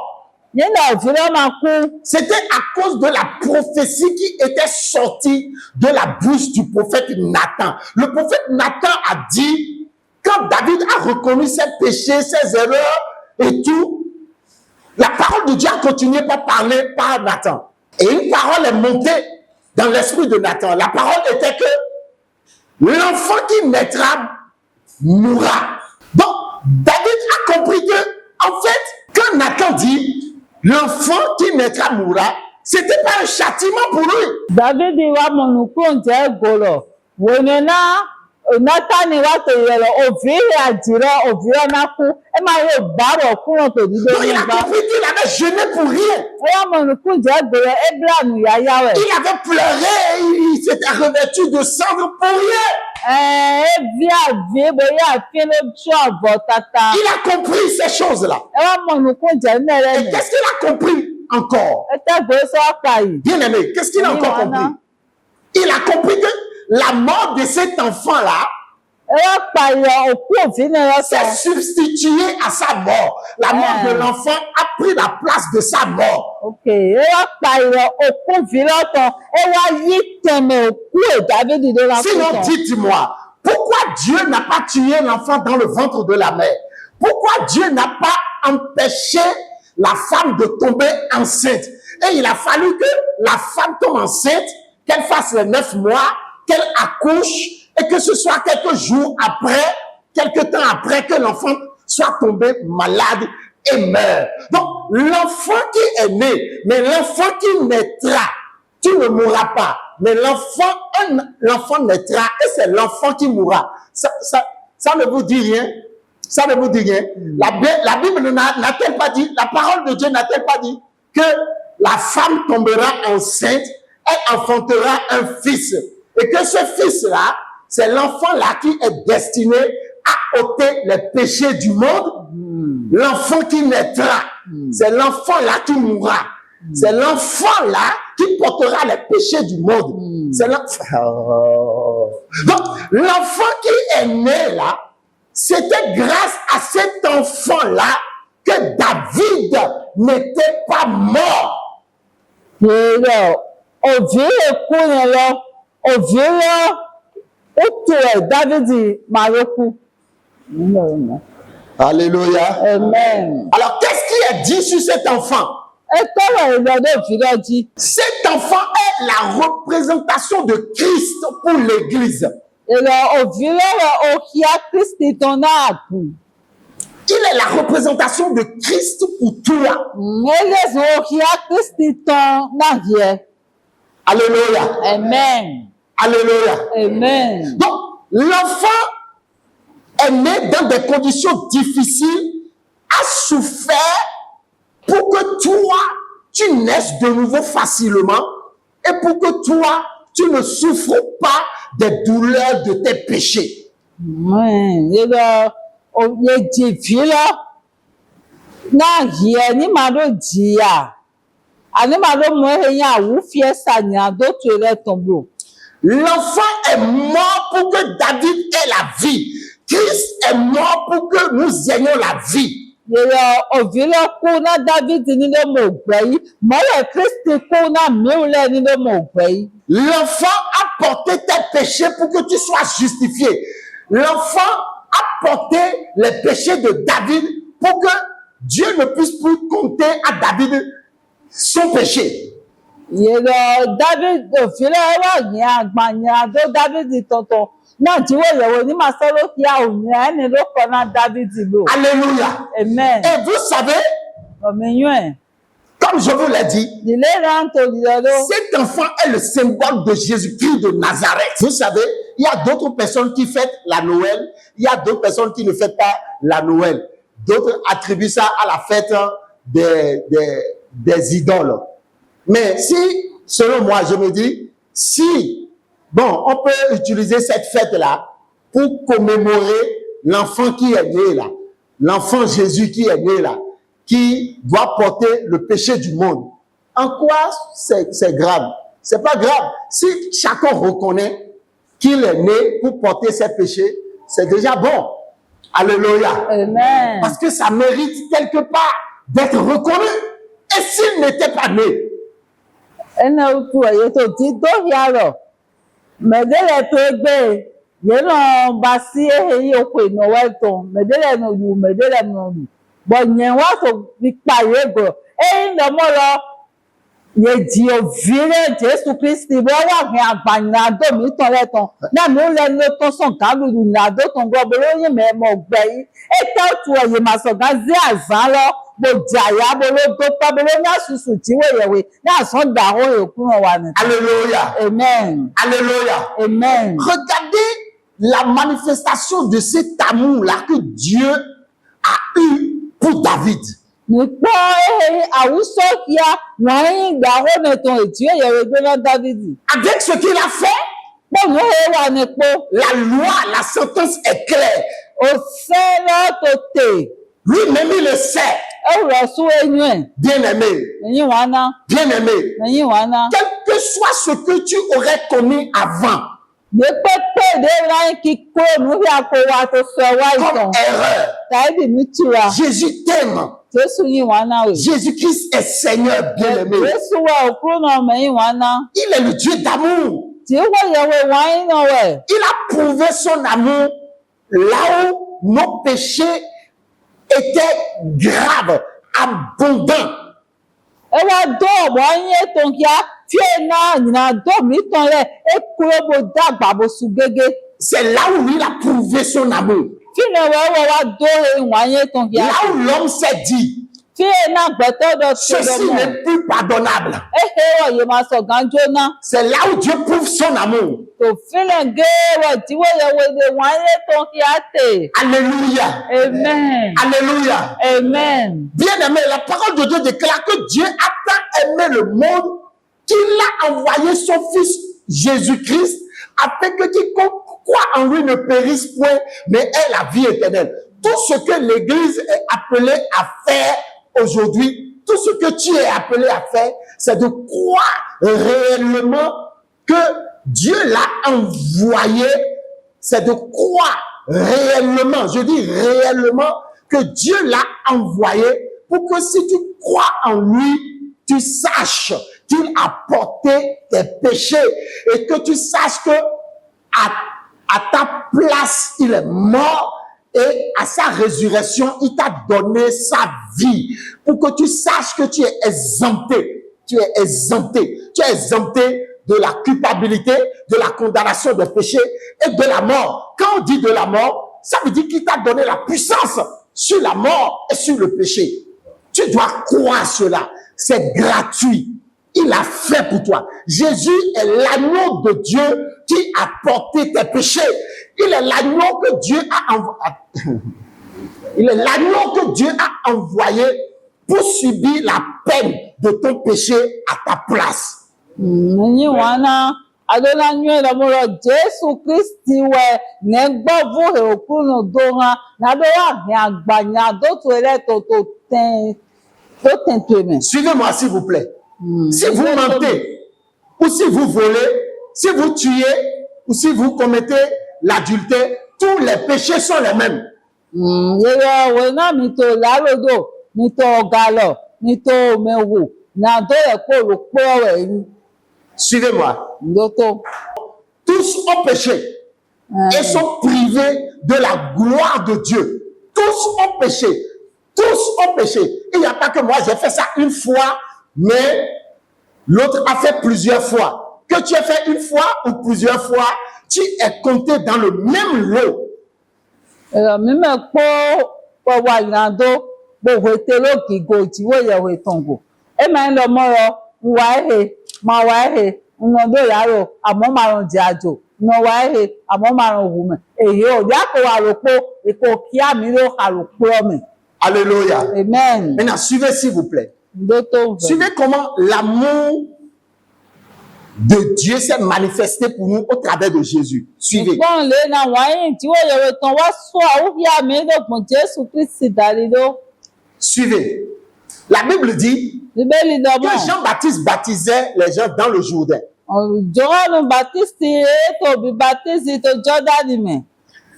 Nínú òfìrẹ́ máa kú. c'était à cause de la prophétie qui était sortie de la bouche du prophète Nathan. Le prophète Nathan a dit, quand David a reconnu ses péchés, ses erreurs et tout, la parole de Dieu a continué par parler par Nathan. Et une parole est montée dans l'esprit de Nathan. La parole était que l'enfant qui naîtra mourra. Donc, David a compris que, en fait, quand Nathan dit, l'enfant qui naîtra mourra, C'était pas un châtiment pour lui. David wa mọ̀nùkún jẹ́ gòlò. Wòní náà Nátánì wá tòyẹ̀lọ̀ òfìrí àjìrọ̀ òfìrí nákú. Ẹ máa yóò gbárò kúrò tòdí Donc lórí il a ìgbà. compris qu'il avait jeûné pour rien. Ẹ wá mọ̀nùkún jẹ́ gòlò Abraham yáyá rẹ̀. Il avait pleuré, il s'était revêtu de cendre pour rien. Ebi àbí bóyá àfin ló tú àbọ̀ tata. Il a compris ces choses-là. Ẹ wá mọ̀nùkún jẹ́ mẹ́rẹ̀ Et nì. qu'est-ce qu'il a compris encore? Ẹ tẹ́gbẹ́ sọ́ọ̀pà yìí. Bien aimé, qu'est-ce qu'il a encore compris? Il a compris que la mort de cet enfant-là Ẹ wá pààyàn òkú òfin ní s'est ọ̀sán. substitué à sa mort. La mort de l'enfant a pris la place de sa mort. Ok, ẹ wá pààyàn òkú òfin lọ́tàn. Ẹ wá yí tẹ̀mẹ̀ òkú Dávídì ló wá kú Sinon, tán. dites-moi, pourquoi Dieu n'a pas tué l'enfant dans le ventre de la mère? Pourquoi Dieu n'a pas empêché la femme de tomber enceinte? Et il a fallu que la femme tombe enceinte, qu'elle fasse les 9 mois, qu'elle accouche, et que ce soit quelques jours après, quelques temps après que l'enfant soit tombé malade et meurt. Donc, l'enfant qui est né, mais l'enfant qui naîtra, tu ne mourras pas. Mais l'enfant naîtra et c'est l'enfant qui mourra. Ça ne vous dit rien? Ça ne vous dit rien? La Bible n'a-t-elle pas dit, la parole de Dieu n'a-t-elle pas dit que la femme tombera enceinte, elle enfantera un fils. Et que ce fils-là, c'est l'enfant-là qui est destiné à ôter les péchés du monde. L'enfant qui naîtra, c'est l'enfant-là qui mourra. C'est l'enfant-là qui portera les péchés du monde. C'est Donc, l'enfant qui est né là, c'était grâce à cet enfant-là que David n'était pas mort. Èrò òbí èkú yẹn lọ, òbí lọ, ó tu ẹ̀ Dávídì máa ló kú. Alléluia. Amen. Alors, qu'est-ce qui est dit sur cet enfant? Ẹ tọ́rọ̀ ìlọ́dọ̀ ìfìlọ́jì. Cet enfant est la représentation de Christ pour l'Église. Èrò òbí lọ́rọ̀ òkìá Kristi tán náà kù. Il est la représentation de Christ pour toi. Élézùn òkìá Kristi tán náà yẹ. Alléluia. Amen. Alléluia. Amen. Donc, l'enfant est né dans des conditions difficiles, a souffert pour que toi, tu naisses de nouveau facilement et pour que toi, tu ne souffres pas des douleurs de tes péchés. Èrò òye jìfì lọ náà yẹ ní màá ló jìyà. Àní màá ló mú ẹyìn àwùfíẹ́ sànyàn àdótò rẹ̀ tàn bò. L'enfant est mort pour que David ait la vie. Christ est mort pour que nous ayons la vie. Èrò òbí lọ kú náà Dávídì nínú ọmọ ògbẹ́ yìí. Mọ́lẹ̀ Kristi kú náà mìíràn nínú ọmọ ògbẹ́ yìí. L'enfant a porté tes péchés pour que tu sois justifié. L'enfant a porté les péchés de David pour que Dieu ne puisse plus compter à David son péché. Èrò Dávídì òfìlẹ̀ wà ní àgbàyàn àdó Dávídì tọ̀tọ̀. Náà jíwọ́ ìyẹ̀wò ní màá sọ́rọ́ kí a ò ní ẹni ló kọ́ náà Dávídì lò. Alléluia. Amen. Et vous savez, Ọ̀mìyàn ẹ̀. comme je vous l'ai dit, Ìlera ń tòlì lọ́dọ̀. cet enfant est le symbole de Jésus-Christ de Nazareth. Vous savez, il y a d'autres personnes qui fêtent la Noël. Il y a d'autres personnes qui ne fêtent pas la Noël. D'autres attribuent ça à la fête des idoles. Mais si, selon moi, je me dis, si, bon, on peut utiliser cette fête-là pour commémorer l'enfant qui est né là, l'enfant Jésus qui est né là, qui doit porter le péché du monde. En quoi c'est grave? C'est pas grave. Si chacun reconnaît qu'il est né pour porter ses péchés, c'est déjà bon. Alléluia. Amen. Parce que ça mérite quelque part d'être reconnu. Et s'il n'était pas né, Ẹnà otu ẹ̀yẹ tó ti dóhìá rọ̀. Mẹ̀dẹ́lẹ̀ tó gbé yẹn náà bá sí èyí oko ìnáwó ẹ̀tàn. Mẹ̀dẹ́lẹ̀ nà yù mẹ̀dẹ́lẹ̀ nà yù. Bọ̀ yẹn wá tó fi pààyè gbọ̀. Èyí nà mọ́ lọ. Yẹ jì òvìrẹ́ Jésù Kristi bọ́ wà ní àgbàyàn àdó mi tán lẹ́tàn. Náà mi ò lẹ́nu ló tán sàn kálùlù ní àdó tán gbọ́ bọ́ lóyún mẹ́mọ́ ọ̀gbẹ́ yìí. Ètò òtù ẹ̀yẹ màsọ̀gá zí àzá lọ. bojaya bolo dopa bolo na susu tiwe yewe na son daro ekun wa ni. Alléluia. Amen. Alléluia. Amen. Regardez la manifestation de cet amour-là que Dieu a eu pour David. Nipo awuso kia wọ́n daro neton tiwe yewe gbe na David. Avec ce qu'il a fait, Bon no wa nipo la loi, la sentence est claire. o se lo tote. Lui-même, il le sait. Ewuro su enyu Bien-aimé, eyin wa na. bien-aimé, Eyin wa na. quel que soit ce que tu aurais commis avant, De pepe de ran kiko nu bi ako wa to so wa comme itan. erreur, Taibi mi tiwa. Jésus t'aime. Jesu yin wa na we. Jésus-Christ est Seigneur, bien-aimé. Jesu wa okuru na me yin wa na. Il est le Dieu d'amour. Ti wo yewe wa yin na we. Il a prouvé son amour là où nos péchés étaient graves, abondants. E wa do obo yin eton kia ti e na do mi tan le e kuro bo dagba bo su gege. C'est là où il a prouvé son amour. Ti ne we wa do e wa yin eton kia. Là où l'homme s'est dit, Ti e na gbeto do ti ceci do mo. n'est plus pardonnable. E wo ye ma so ganjo na. C'est là où Dieu prouve son amour. To file ge wo ti wo yewe de wa yin eton kia te. Alléluia. Amen. Alléluia. Amen. Bien-aimé, la parole de Dieu déclare que Dieu a tant aimé le monde qu'il a envoyé son Fils Jésus-Christ afin que quiconque croit en lui ne périsse point, mais ait la vie éternelle. Tout ce que l'Église est appelée à faire aujourd'hui, tout ce que tu es appelé à faire, c'est de croire réellement que Dieu l'a envoyé, c'est de croire réellement, je dis réellement, que Dieu l'a envoyé pour que si tu crois en lui, tu saches qu'il a porté tes péchés et que tu saches que à ta place, il est mort et à sa résurrection, il t'a donné sa vie pour que tu saches que tu es exempté. Tu es exempté. Tu es exempté de la culpabilité, de la condamnation des péchés et de la mort. Quand on dit de la mort, ça veut dire qu'il t'a donné la puissance sur la mort et sur le péché. Tu dois croire cela. C'est gratuit. Il a fait pour toi. Jésus est l'agneau de Dieu qui a porté tes péchés. Il est l'agneau que Dieu a envoyé. Il est l'agneau que Dieu a envoyé pour subir la peine de ton péché à ta place. Eyin wa na. Adola nyue la mo ro Jesu Kristi we ne gbo vu he okunu do han na do wa ni agbanya do to ele to ten to me. Suivez-moi s'il vous plaît. Si vous mentez, ou si vous volez, si vous tuez, ou si vous commettez l'adultère, tous les péchés sont les mêmes. Yeye we na mi to larodo, mi to galo, mi to mewu, na do e ko ro po we ni. Suivez-moi. Ndo to. Tous ont péché et sont privés de la gloire de Dieu. Tous ont péché. Tous ont péché. Il n'y a pas que moi, j'ai fait ça une fois, mais l'autre a fait plusieurs fois. Que tu aies fait une fois ou plusieurs fois, tu es compté dans le même lot. Mi me po wa irando bo wete lo gigo ti wo ye we tongo. E ma lo mo ro wa he ma wa he nno do yaro amo ma ron je ajo no wa he amo ma ron wu me eyi o ya ko wa ro po iko kia mi ro ha ro po me. Alléluia. Amen. Maintenant, suivez s'il vous plaît. Ndo to. Suivez comment l'amour de Dieu s'est manifesté pour nous au travers de Jésus. Suivez. Bon le na wa yin ti wo ye we ton wa so a wo ya mi do pon Jesu Kristi dalido. Suivez. La Bible dit Bíbélì do mo. que Jean-Baptiste baptisait les gens dans le Jourdain. John Baptiste to bi baptise to Jordan me.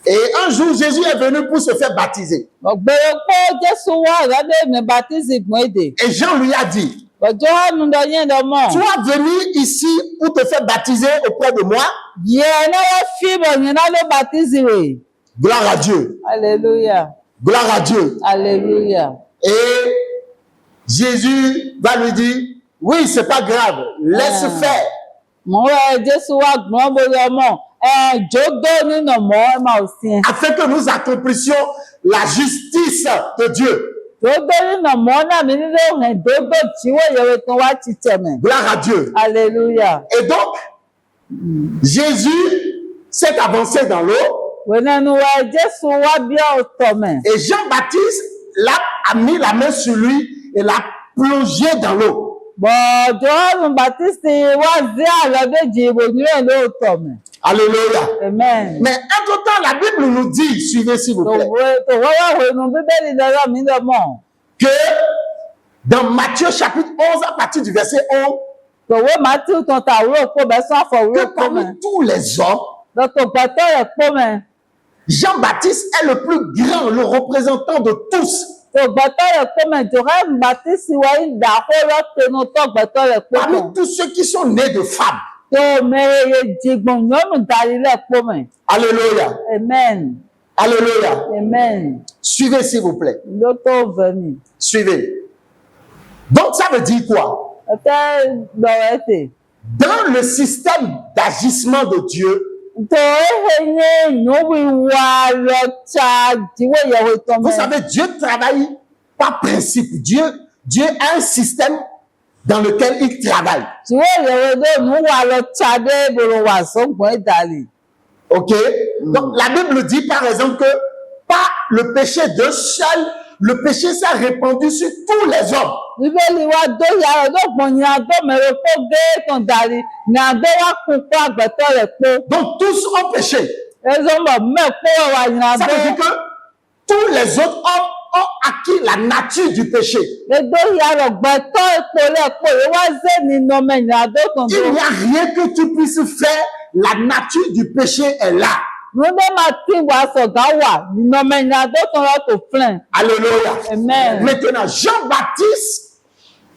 Et un jour, Jésus est venu pour se faire baptiser. Ogbere po Jesu wa ga de me baptise gbon ede. Et Jean lui a dit, John do yen do mo. tu es venu ici pour te faire baptiser auprès de moi. Ye na wa fi bo yen na lo baptise we. Gloire à Dieu. Alléluia. Gloire à Dieu. Alléluia. Et Jésus va lui dire, oui, c'est pas grave, laisse faire. Mo wa Jesu wa gbon bo yo mo. Jogo nínú mo ma o sin. Afin que nous accomplissions la justice de Dieu. Dodo na mona mi le hen dodo jiwo yewe ton wa chicheme. Gloire à Dieu. Alléluia. Et donc, Jésus s'est avancé dans l'eau Wenanu wa Jesu wa bia otome. et Jean-Baptiste a mis la main sur lui et l'a plongé dans l'eau. Bon, John Baptiste wa zi ala de jibo ni le otome. Alléluia. Amen. Mais entre-temps, la Bible nous dit, suivez s'il vous plaît, To wa wenu bibeli de la mi de mo. que dans Matthieu chapitre 11, à partir du verset 11, To we Matthew ton ta wo ko be so afo wo que ko parmi me. tous les hommes, Do to gbeto e ko me. Jean-Baptiste est le plus grand, le représentant de tous. To gbeto e ko me John Baptiste wa da ko lo tenu to gbeto e ko Parmi me. tous ceux qui sont nés de femmes. To me ye jigbon nyonu dari le ko me. Alléluia. Amen. Alléluia. Amen. Suivez s'il vous plaît. Lo to veni. Suivez. Donc ça veut dire quoi? Ete do ete. Dans le système d'agissement de Dieu, To ehenye nyowi wa lo cha jiwo yewe to me. vous savez, Dieu travaille par principe. Dieu a un système dans lequel il travaille. Jiwo yewe do nu wa lo cha de boro wa so gbon idali. Ok? Donc la Bible dit par exemple que par le péché d'un seul, le péché s'est répandu sur tous les hommes. Bíbélì wa do yàrá do gbọ̀n ní adó mẹ́rin kó gé tàn dàrí ní adó wa kún kó àgbẹ̀tọ́ rẹ̀ pé. Donc tous ont péché. Ẹ̀sọ́ mọ̀ mẹ́kọ́ wa ní Ça adó. veut dire que tous les autres hommes ont acquis la nature du péché. Edo yàrá gbẹ̀tọ́ epo rẹ̀ pé wá zé ní nọmẹ ní adó tàn Il dó. n'y a rien que tu puisses faire. La nature du péché est là. Nígbà máa tí wà sọ̀gá wà ní nọmẹ ní adó tàn rẹ̀ tó flẹ̀. Alléluia. Amen. Maintenant, Jean-Baptiste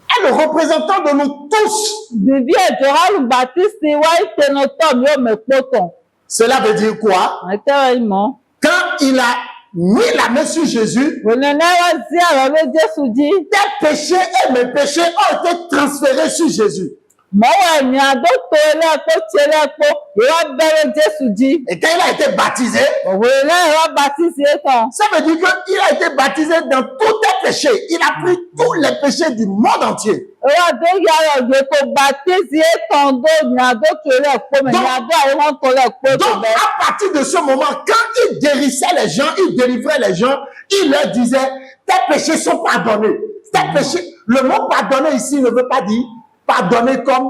est le représentant de nous tous. Bìbí ẹ̀jọ̀ alùbàtísì wá ìpinnu tọ̀ mi ò mẹ́pọ̀ tàn. Cela veut dire quoi? Àtẹ́rẹ̀ ìmọ̀. Quand il a mis la main sur Jésus, Ònà náà wá sí àrọ̀ ló Jésù jí. tes péchés et mes péchés ont été transférés sur Jésus. Mọ́wọ́ ẹ̀yìn adó tó ẹlẹ́pọ̀ tí ẹlẹ́pọ̀ ìwà bẹ̀rẹ̀ Jésù jí. Et quand il a été baptisé, Òwe náà ìwà bàtísì étàn. ça veut dire qu'il a été baptisé dans tous tes péchés. Il a pris tous les péchés du monde entier. Ìwà tó yára òye tó bàtísì étàn dó ní adó tó ẹlẹ́pọ̀ mẹ́ ní adó àìwọ́n tó ẹlẹ́pọ̀ tó Donc, bẹ́ẹ̀. à partir de ce moment, quand il guérissait les gens, il délivrait les gens, il leur disait, tes péchés sont pardonnés. Tes péchés, le mot pardonner ici ne veut pas dire pardonner comme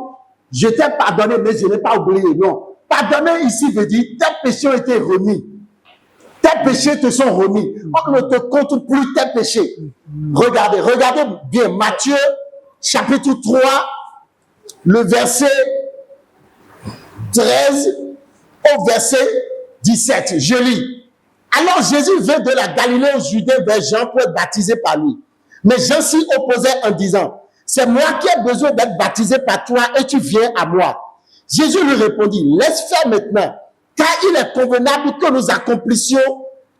je t'ai pardonné, mais je n'ai pas oublié. Non. Pardonner ici veut dire tes péchés ont été remis. Tes péchés te sont remis. On ne te compte plus tes péchés. Regardez bien Matthieu chapitre 3, le verset 13 au verset 17. Je lis. Alors Jésus vint de la Galilée au Judée vers Jean pour être baptisé par lui. Mais Jean s'y opposait en disant, c'est moi qui ai besoin d'être baptisé par toi et tu viens à moi. Jésus lui répondit, laisse faire maintenant, car il est convenable que nous accomplissions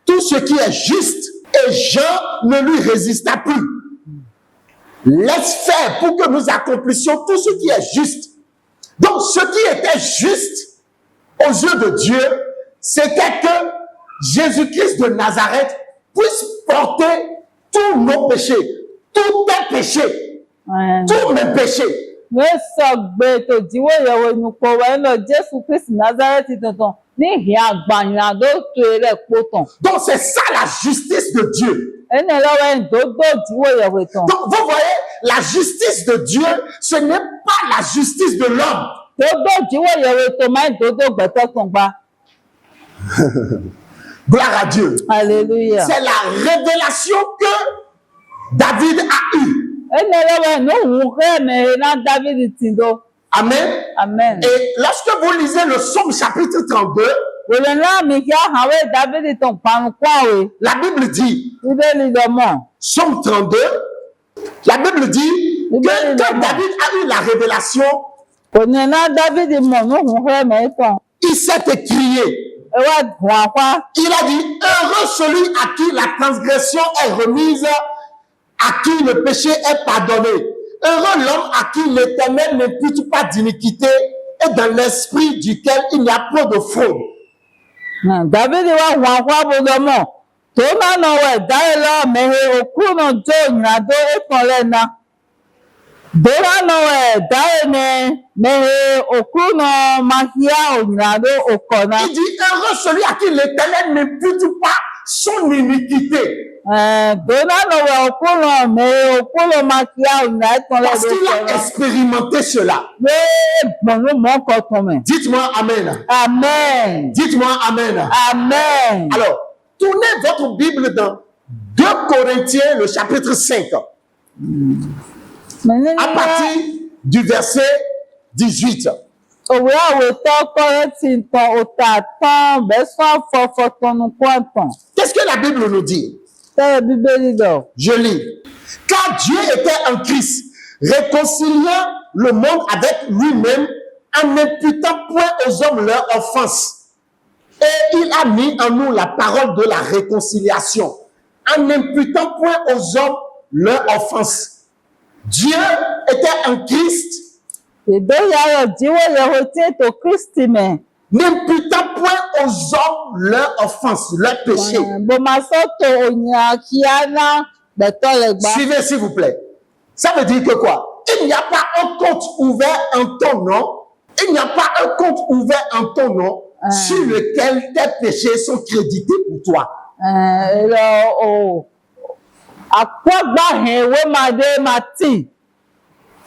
tout ce qui est juste. Et Jean ne lui résista plus. Laisse faire pour que nous accomplissions tout ce qui est juste. Donc, ce qui était juste aux yeux de Dieu, c'était que Jésus-Christ de Nazareth puisse porter tous nos péchés, tous tes péchés, tous mes péchés. Mẹ́sàn-gbé tó jíwó ìyẹ̀wò ìnùpọ̀ wẹ̀ lọ Jésù Kristi Nazareti tuntun ní ìhìn àgbàyàn àdó tó ẹlẹ́pọ̀ tàn. Donc, c'est ça la justice de Dieu. Ẹni lọ́wọ́ ẹ̀ dòdò jíwó ìyẹ̀wò tàn. Donc, vous voyez, la justice de Dieu, ce n'est pas la justice de l'homme. Dòdò jíwó ìyẹ̀wò tàn máa ń dòdò gbẹ̀tọ̀ tàn gbá. Gloire à Dieu. Alléluia. C'est la révélation que David a eue. Ẹni lọ́wọ́ ẹ̀ ní òun rẹ̀ mẹ́rin náà Dávídì ti dó. Amen. Amen. Et lorsque vous lisez le Psaume chapitre 32, Òlè náà mi kí àhàwé Dávídì tàn parun pàwé. la Bible dit, Bíbélì lọ mọ̀. Psaume 32, la Bible dit que quand David a eu la révélation, Òní náà Dávídì mọ̀ ní òun rẹ̀ mẹ́rin tàn. il s'est écrié. Ẹ wá dùn àpá. Il a dit, heureux celui à qui la transgression est remise, à qui le péché est pardonné. Heureux l'homme à qui l'Éternel n'impute pas d'iniquité et dans l'esprit duquel il n'y a pas de fraude. Dávídì wá hùn àpá bó lọ mọ̀. Tona no we daela mehe okuno jo nyado ekolena. Dona no we daene mehe okuno mahia nyado okona. Il dit, heureux celui à qui l'Éternel n'impute pas son iniquité. Dona no we okuno mehe okuno mahia nyado Parce qu'il a okona. expérimenté cela. Dites-moi Amen. Amen. Dites-moi Amen. Amen. Alors, tournez votre Bible dans 2 Corinthiens, le chapitre 5, à partir du verset 18. Òwe àwòtọ́ Kọ́ríńtì tán òtà tán bẹ́sán fọfọ tọnu kwantàn. Qu'est-ce que la Bible nous dit? Tẹ́lẹ̀ Bíbélì lọ. Je lis. Car Dieu était en Christ, réconciliant le monde avec lui-même en n'imputant point aux hommes leur offense. Et il a mis en nous la parole de la réconciliation, en n'imputant point aux hommes leur offense. Dieu était en Christ, Ìgbéyàwó jíwó yẹ̀wò tí ètò Kristi mẹ́. n'imputant point aux hommes leur offense, leur péché. Bó máa sọ́tò òyìn àkíyáná gbẹ̀tọ́ lẹ̀ gbá. Suivez s'il vous plaît. Ça veut dire que quoi? Il n'y a pas un compte ouvert en ton nom. Il n'y a pas un compte ouvert en ton nom sur lequel tes péchés sont crédités pour toi. Àpọ́gbà hẹ̀ wé máa dé máa tì.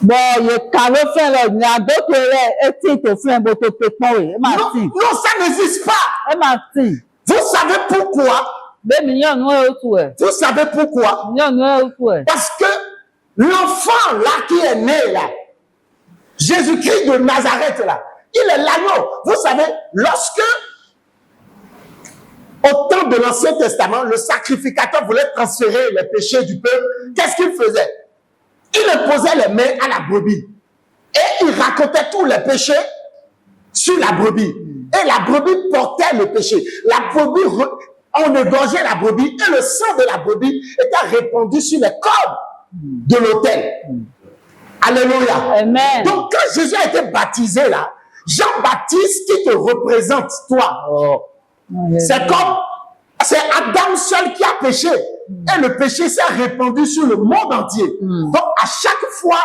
Bọ̀ yè kàwé fẹ́ lọ ní àdókè rẹ̀ etí tó fún ẹ̀ bó tó pe pọ́n rẹ̀ ẹ̀ máa Non, tì. non, ça n'existe pas. Ẹ̀ máa tì. Vous savez pourquoi? Bẹ́ẹ̀ni yàn ní oṣù ẹ̀. Vous savez pourquoi? Yàn ní oṣù ẹ̀. Parce que l'enfant là qui est né là, Jésus-Christ de Nazareth là, il est l'agneau. Vous savez, lorsque au temps de l'Ancien Testament, le sacrificateur voulait transférer les péchés du peuple, qu'est-ce qu'il faisait? Il imposait les mains à la brebis et il racontait tous les péchés sur la brebis. Et la brebis portait le péché. La brebis, on égorgeait la brebis et le sang de la brebis était répandu sur les cordes de l'autel. Alléluia. Amen. Donc quand Jésus a été baptisé là, Jean-Baptiste qui te représente toi, c'est comme, c'est Adam seul qui a péché. Et le péché s'est répandu sur le monde entier. Donc, à chaque fois,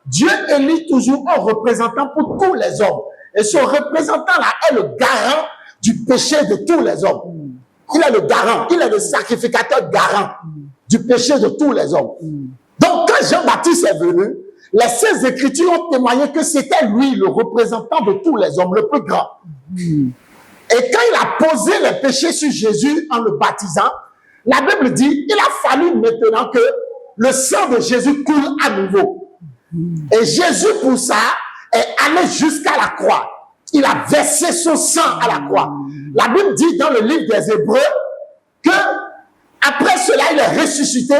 Dieu élit toujours un représentant pour tous les hommes. Et ce représentant-là est le garant du péché de tous les hommes. Il est le garant, il est le sacrificateur garant du péché de tous les hommes. Donc, quand Jean-Baptiste est venu, les Saintes Écritures ont témoigné que c'était lui le représentant de tous les hommes, le plus grand. Et quand il a posé les péchés sur Jésus en le baptisant, la Bible dit, il a fallu maintenant que le sang de Jésus coule à nouveau. Et Jésus, pour ça, est allé jusqu'à la croix. Il a versé son sang à la croix. La Bible dit dans le livre des Hébreux que après cela, il est ressuscité.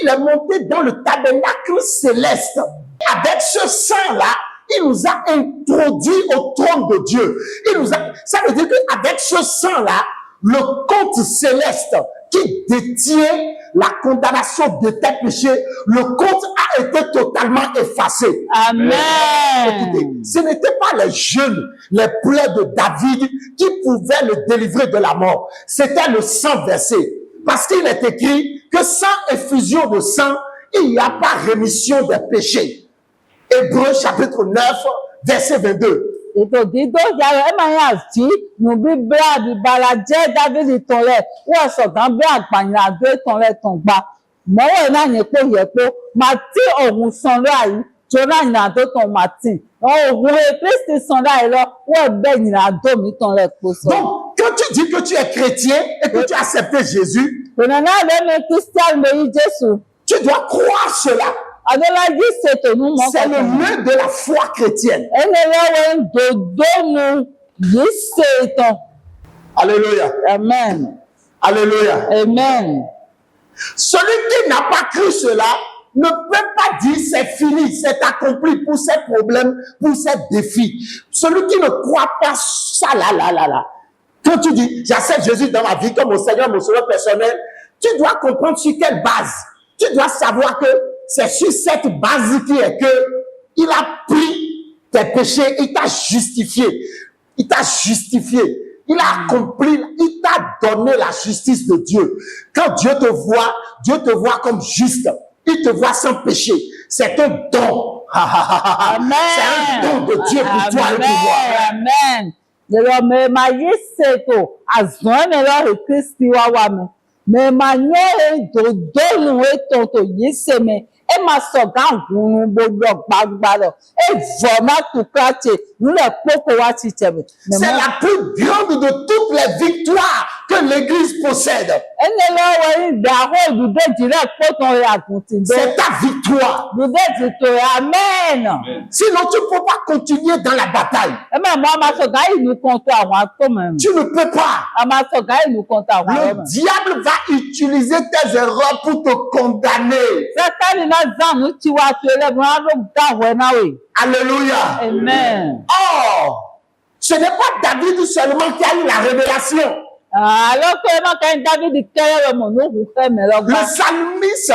Il est monté dans le tabernacle céleste. Avec ce sang-là, il nous a introduits au trône de Dieu. Ça veut dire qu'avec ce sang-là, le compte céleste qui détient la condamnation de tes péchés, le compte a été totalement effacé. Amen. Écoutez, ce n'était pas les jeunes, les plaies de David qui pouvaient le délivrer de la mort. C'était le sang versé. Parce qu'il est écrit que sans effusion de sang, il n'y a pas rémission des péchés. Hébreux chapitre 9, verset 22. Ètò dídó yàrá ẹ̀ máa yà sí nùbí bíra àbíbalà jẹ́ Dáfídì tán rẹ̀ wọ́n sọ̀gán bí àgbàyàn àdó ìtàn rẹ̀ tàn gbà. Mọ́wọ́ náà yẹn pé yẹ pé màá tí òun san láàyè tó náà yìí àdó tàn màá tì. Òun rẹ̀ Kristi san láàyè lọ wọ́n bẹ́ẹ̀ yìí àdó mi tàn rẹ̀ kó sọ. Donc, quand tu dis que tu es chrétien et que tu as accepté Jésus, Kònà náà lẹ́nu Kristian lórí Jésù. tu dois croire cela. Adélájí ṣètò ní mọ́kànlá. C'est le nœud de la foi chrétienne. Ẹni lọ́wọ́ ń dòdónu yìí ṣètò. Alléluia. Amen. Alléluia. Amen. Celui qui n'a pas cru cela ne peut pas dire c'est fini, c'est accompli pour ses problèmes, pour ses défis. Celui qui ne croit pas ça là. Quand tu dis j'accepte Jésus dans ma vie comme mon Seigneur, mon Sauveur personnel, tu dois comprendre sur quelle base. Tu dois savoir que c'est sur cette base qui est que il a pris tes péchés, il t'a justifié. Il t'a justifié. Il a accompli, il t'a donné la justice de Dieu. Quand Dieu te voit comme juste. Il te voit sans péché. C'est un don. Amen. C'est un don de Dieu pour toi et pour moi. Amen. Lelo me ma yese to azon me lo Kristi wa wa me. Me ma nye e do nu e to yese me. E ma so ga gunu gbogbo gbagba lo. E vo ma tu krache. Nu le poko wa ti tebe. C'est la plus grande de toutes les victoires que l'Église possède. Ene lo wo ni da ho du de dire poton ya gunti do. C'est ta victoire. Du de ti to amen. Sinon, tu ne peux pas continuer dans la bataille. E ma ma so ga inu konto àwọn ato Tu ne peux pas. a ma so ga inu konto àwọn Le ọmọ. diable va utiliser tes erreurs pour te condamner. Sátánì náà zànú tí wàá tó ẹlẹ́gbọ̀n á ló dáwọ̀ ẹ̀ náà wè. Alléluia. Amen. Or, ce n'est pas David seulement qui a eu la révélation. Alors que ma kẹ́hìn Dávídì kẹ́rẹ́ rẹ̀ mọ̀ ní òkú fẹ́ mi Le lọ́gbà. psalmiste,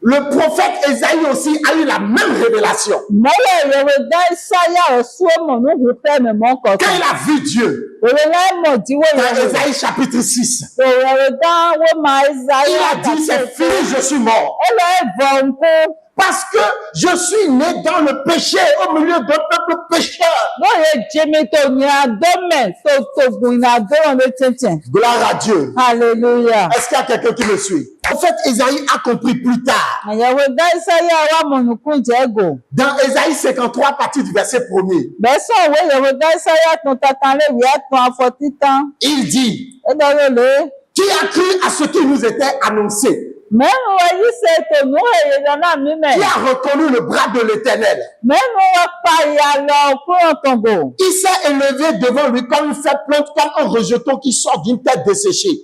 le prophète Ésaïe aussi a eu la même révélation. Mọ́lẹ̀ ìrẹ̀wẹ̀ dá Isáyà rẹ̀ sún mọ̀ ní òkú fẹ́ mi mọ́ Quand kọ̀ọ̀kan. il a vu Dieu, Òwe náà mọ̀ díwọ̀ dans ìrẹ̀wẹ̀. Ésaïe chapitre 6, Ìrẹ̀wẹ̀ dá wọ́n máa Isáyà il a dit, c'est fini, je suis mort. Ẹ lọ ẹ̀bọ̀ nkú. Parce que je suis né dans le péché, au milieu d'un peuple pécheur. Lóye Jimmy tó ní adọ́mẹ̀ tó gùn ní adọ́rọ̀ lé tẹ̀tẹ̀. Gloire à Dieu. Hallelujah. Est-ce qu'il y a quelqu'un qui me suit? En fait, Ésaïe a compris plus tard. Àyẹ̀wò dá Isáyà wà mọ̀ nùkún ìjẹ́gò. Dans Ésaïe 53, à partir du verset 1er, Bẹ́sẹ̀ òwe ìyẹ̀wò dá Isáyà tún tantan léwu ẹ̀tàn afọ títán. il dit, Ẹ̀dọ̀rọ̀ lé. qui a cru à ce qui nous était annoncé? Mẹ́nu wa yí ṣe tònú èyí lọ́nà mímẹ̀. Qui a reconnu le bras de l'Éternel? Mẹ́nu wa pa ìyá lọ fún ọ̀tọ̀gò. Il s'est élevé devant lui comme une faible plante, comme un rejeton qui sort d'une tête desséchée.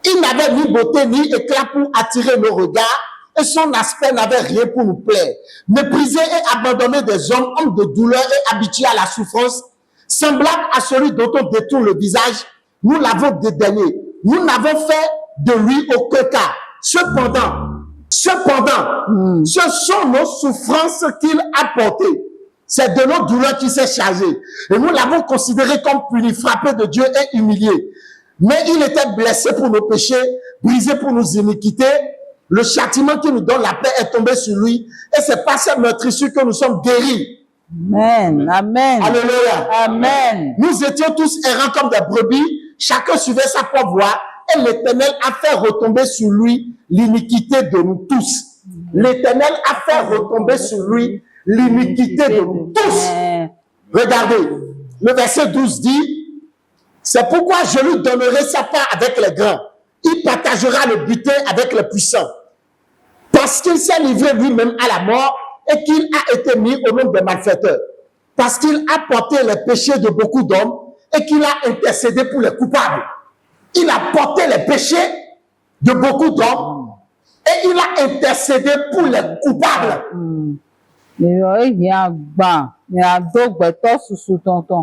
Il n'avait ni beauté ni éclat pour attirer nos regards, et son aspect n'avait rien pour nous plaire. Méprisé et abandonné des hommes, homme de douleur et habitué à la souffrance, semblable à celui dont on détourne le visage, nous l'avons dédaigné. Nous n'avons fait de lui aucun cas. Cependant, ce sont nos souffrances qu'il a portées. C'est de nos douleurs qu'il s'est chargé. Et nous l'avons considéré comme puni, frappé de Dieu et humilié. Mais il était blessé pour nos péchés, brisé pour nos iniquités. Le châtiment qui nous donne la paix est tombé sur lui. Et c'est par cette meurtrissure que nous sommes guéris. Amen. Amen. Alléluia. Amen. Nous étions tous errants comme des brebis. Chacun suivait sa propre voie. Et l'Éternel a fait retomber sur lui l'iniquité de nous tous. L'Éternel a fait retomber sur lui l'iniquité de nous tous. Regardez, le verset 12 dit, c'est pourquoi je lui donnerai sa part avec les grands. Il partagera le butin avec les puissants. Parce qu'il s'est livré lui-même à la mort et qu'il a été mis au nom des malfaiteurs. Parce qu'il a porté les péchés de beaucoup d'hommes et qu'il a intercédé pour les coupables. Il a porté les péchés de beaucoup d'hommes et il a intercédé pour les coupables. Ìrọ̀ èyí àgbà ni àdógbẹ̀tọ̀ ṣùṣù tuntun.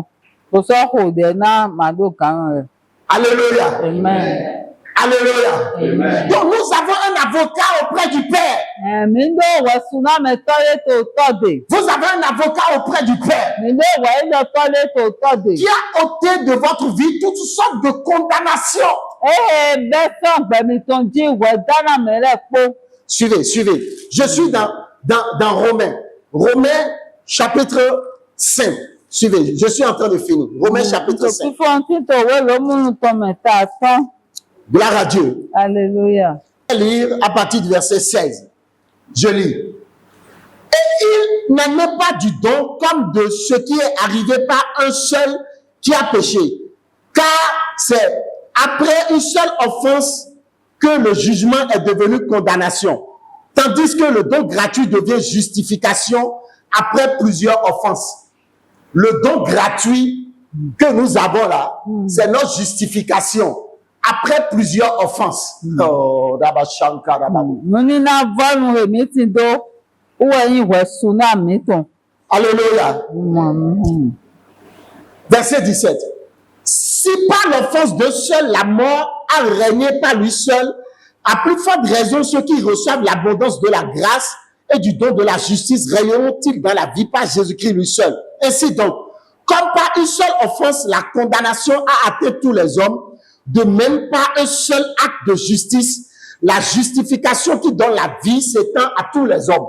Kò sọ́kò dẹ̀ náà màdó kàrán rẹ̀. Alléluia. Amen. Alléluia. Amen. Donc nous avons un avocat auprès du Père. Ẹ̀mí ló wẹ̀ súná mi tọ́lé tó tọ́dé. Vous avez un avocat auprès du Père Mi ló wẹ̀ ilé tọ́lé tó tọ́dé. qui a ôté de votre vie toutes sortes de condamnations. Bẹ́ sàn gbẹ̀mí tó ń jí ìwẹ̀ dáná mi rẹ̀ pọ̀. Suivez, suivez. Je suis dans Romains. Romains chapitre 5. Suivez, je suis en train de finir. Romains chapitre 5. Fífọ́ títọ̀ òwe ló múnú tọmọ̀ tá a tán. Gloire à Dieu. Alléluia. Je vais lire à partir du verset 16. Je lis. Et il n'en est pas du don comme de ce qui est arrivé par un seul qui a péché. Car c'est après une seule offense que le jugement est devenu condamnation. Tandis que le don gratuit devient justification après plusieurs offenses. Le don gratuit que nous avons là, c'est notre justification après plusieurs offenses. Oh, Mo ní náà bọ́ọ̀lù èmi ti dó. Ó wẹ̀yìn ìwẹ̀ súná mi tàn. Alléluia. Verset 17. Si par l'offense de seul la mort a régné par lui seul, à plus forte raison ceux qui reçoivent l'abondance de la grâce et du don de la justice régneront-ils dans la vie par Jésus-Christ lui seul. Ainsi donc, comme par une seule offense la condamnation a atteint tous les hommes, de même pas un seul acte de justice, la justification qui donne la vie s'étend à tous les hommes.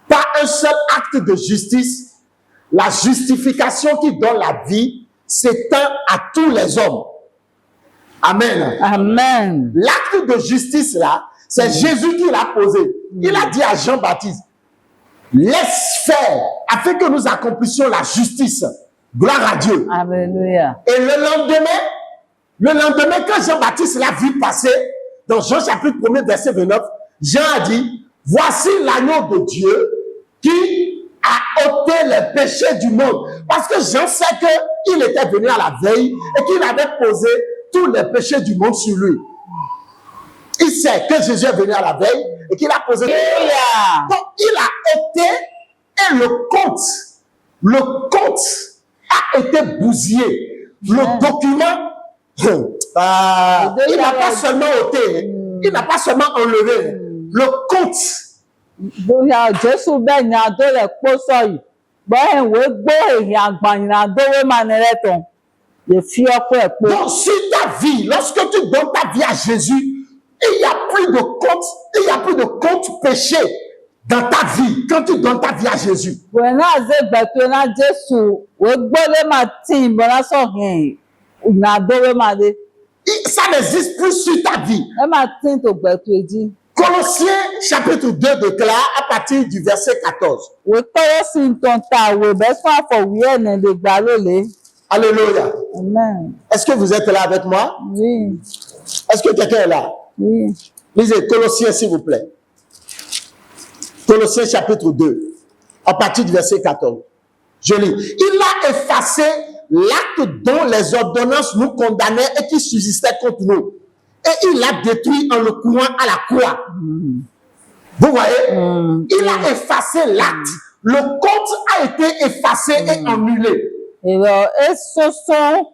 Pas un seul acte de justice, la justification qui donne la vie s'étend à tous les hommes. Amen. Amen. L'acte de justice là, c'est Jésus qui l'a posé. Il a dit à Jean-Baptiste, laisse faire afin que nous accomplissions la justice. Gloire à Dieu. Alléluia. Et le lendemain, quand Jean-Baptiste l'a vu passer, dans Jean chapitre 1er, verset 29, Jean a dit, voici l'agneau de Dieu qui a ôté les péchés du monde. Parce que Jean sait qu'il était venu à la veille et qu'il avait posé tous les péchés du monde sur lui. Il sait que Jésus est venu à la veille et qu'il a posé. Alléluia. Donc, il a ôté et le compte a été bousillé. Le document, il n'a pas seulement ôté, il n'a pas seulement enlevé. Le compte. Bóyá Jésù bẹ́ẹ̀ ni adó rẹ̀ kpó sọ́yì. Bọ́ẹ̀ ìwé gbó èyí àgbàyìn adówé máa ní rẹ̀ tán. Lè fi ọkọ ẹ̀ pé. Donc, sur ta vie, lorsque tu donnes ta vie à Jésus, il n'y a plus de compte péché dans ta vie quand tu donnes ta vie à Jésus. Wẹ̀ náà zé gbẹ̀tọ̀ náà Jésù wé gbó lé máa tì í bọ́lá sọ̀hìn ìgbà adówé máa dé. Ça n'existe plus sur ta vie. Ẹ máa tì í tó gbẹ̀tọ̀ èjì. Colossiens chapitre 2 déclare à partir du verset 14. Wé tọ́wọ́ sí ń tàn ta àwẹ̀ bẹ́ẹ̀ fún àfọ̀wé ẹ̀ ní lè gbà lólè. Alléluia. Amen. Est-ce que vous êtes là avec moi? Oui, Est-ce que quelqu'un est là? oui. Lisez Colossiens, s'il vous plaît. Colossiens chapitre 2, à partir du verset 14. Je lis. Il a effacé l'acte dont les ordonnances nous condamnaient et qui subsistait contre nous. Et il l'a détruit en le courant à la croix. Vous voyez? Il a effacé l'acte. Le compte a été effacé et annulé. Èrò èsoso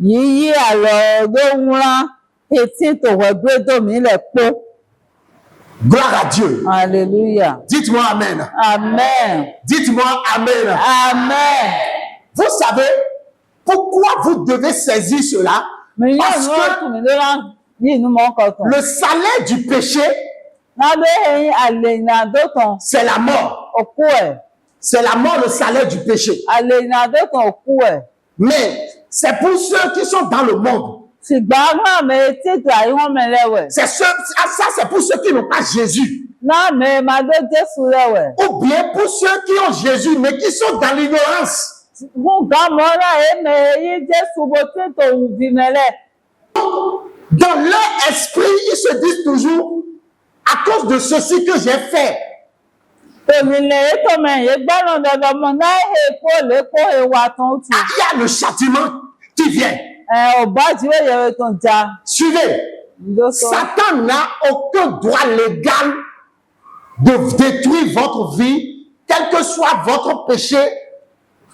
yíyí àlọ́ lóhùnrán etí tòwọ́ gbẹ́dọ̀mí lẹ̀ pọ́. Gloire à Dieu. Alléluia. Dites-moi Amen. Amen. Dites-moi Amen. Amen. Vous savez pourquoi vous devez saisir cela? Mi yóò Parce ní que ọ̀tún mi lóra ní inú mọ́ kọ̀tàn. le salaire du péché, Nádó ẹyin àlè ìnàdó tàn c'est la mort. òkú ẹ̀. C'est la mort, le salaire du péché. Àlè ìnàdó tàn òkú ẹ̀. Mais c'est pour ceux qui sont dans le monde. Ṣùgbọ́n náà mi etí tó àyíwọ́n mi lẹ́wẹ̀. Ça, c'est pour ceux qui n'ont pas Jésus. Náà mi máa dé Jésù lẹ́wẹ̀. Ou bien pour ceux qui ont Jésus, mais qui sont dans l'ignorance. Fún gbàmọ́ra èmi èyí Jésù bó tí tòun fi mẹ́lẹ̀. Dans leur esprit, ils se disent toujours, à cause de ceci que j'ai fait, Òmìnira ètò mẹ́rin gbọ́dọ̀ dandan mọ́ náà èkó lẹ́kọ́ ewa tán tù. il y a le châtiment qui vient. Ọ̀bájú èyẹ̀wé tán já. Suivez. Ló sọ. Satan n'a aucun droit légal de détruire votre vie, quel que soit votre péché,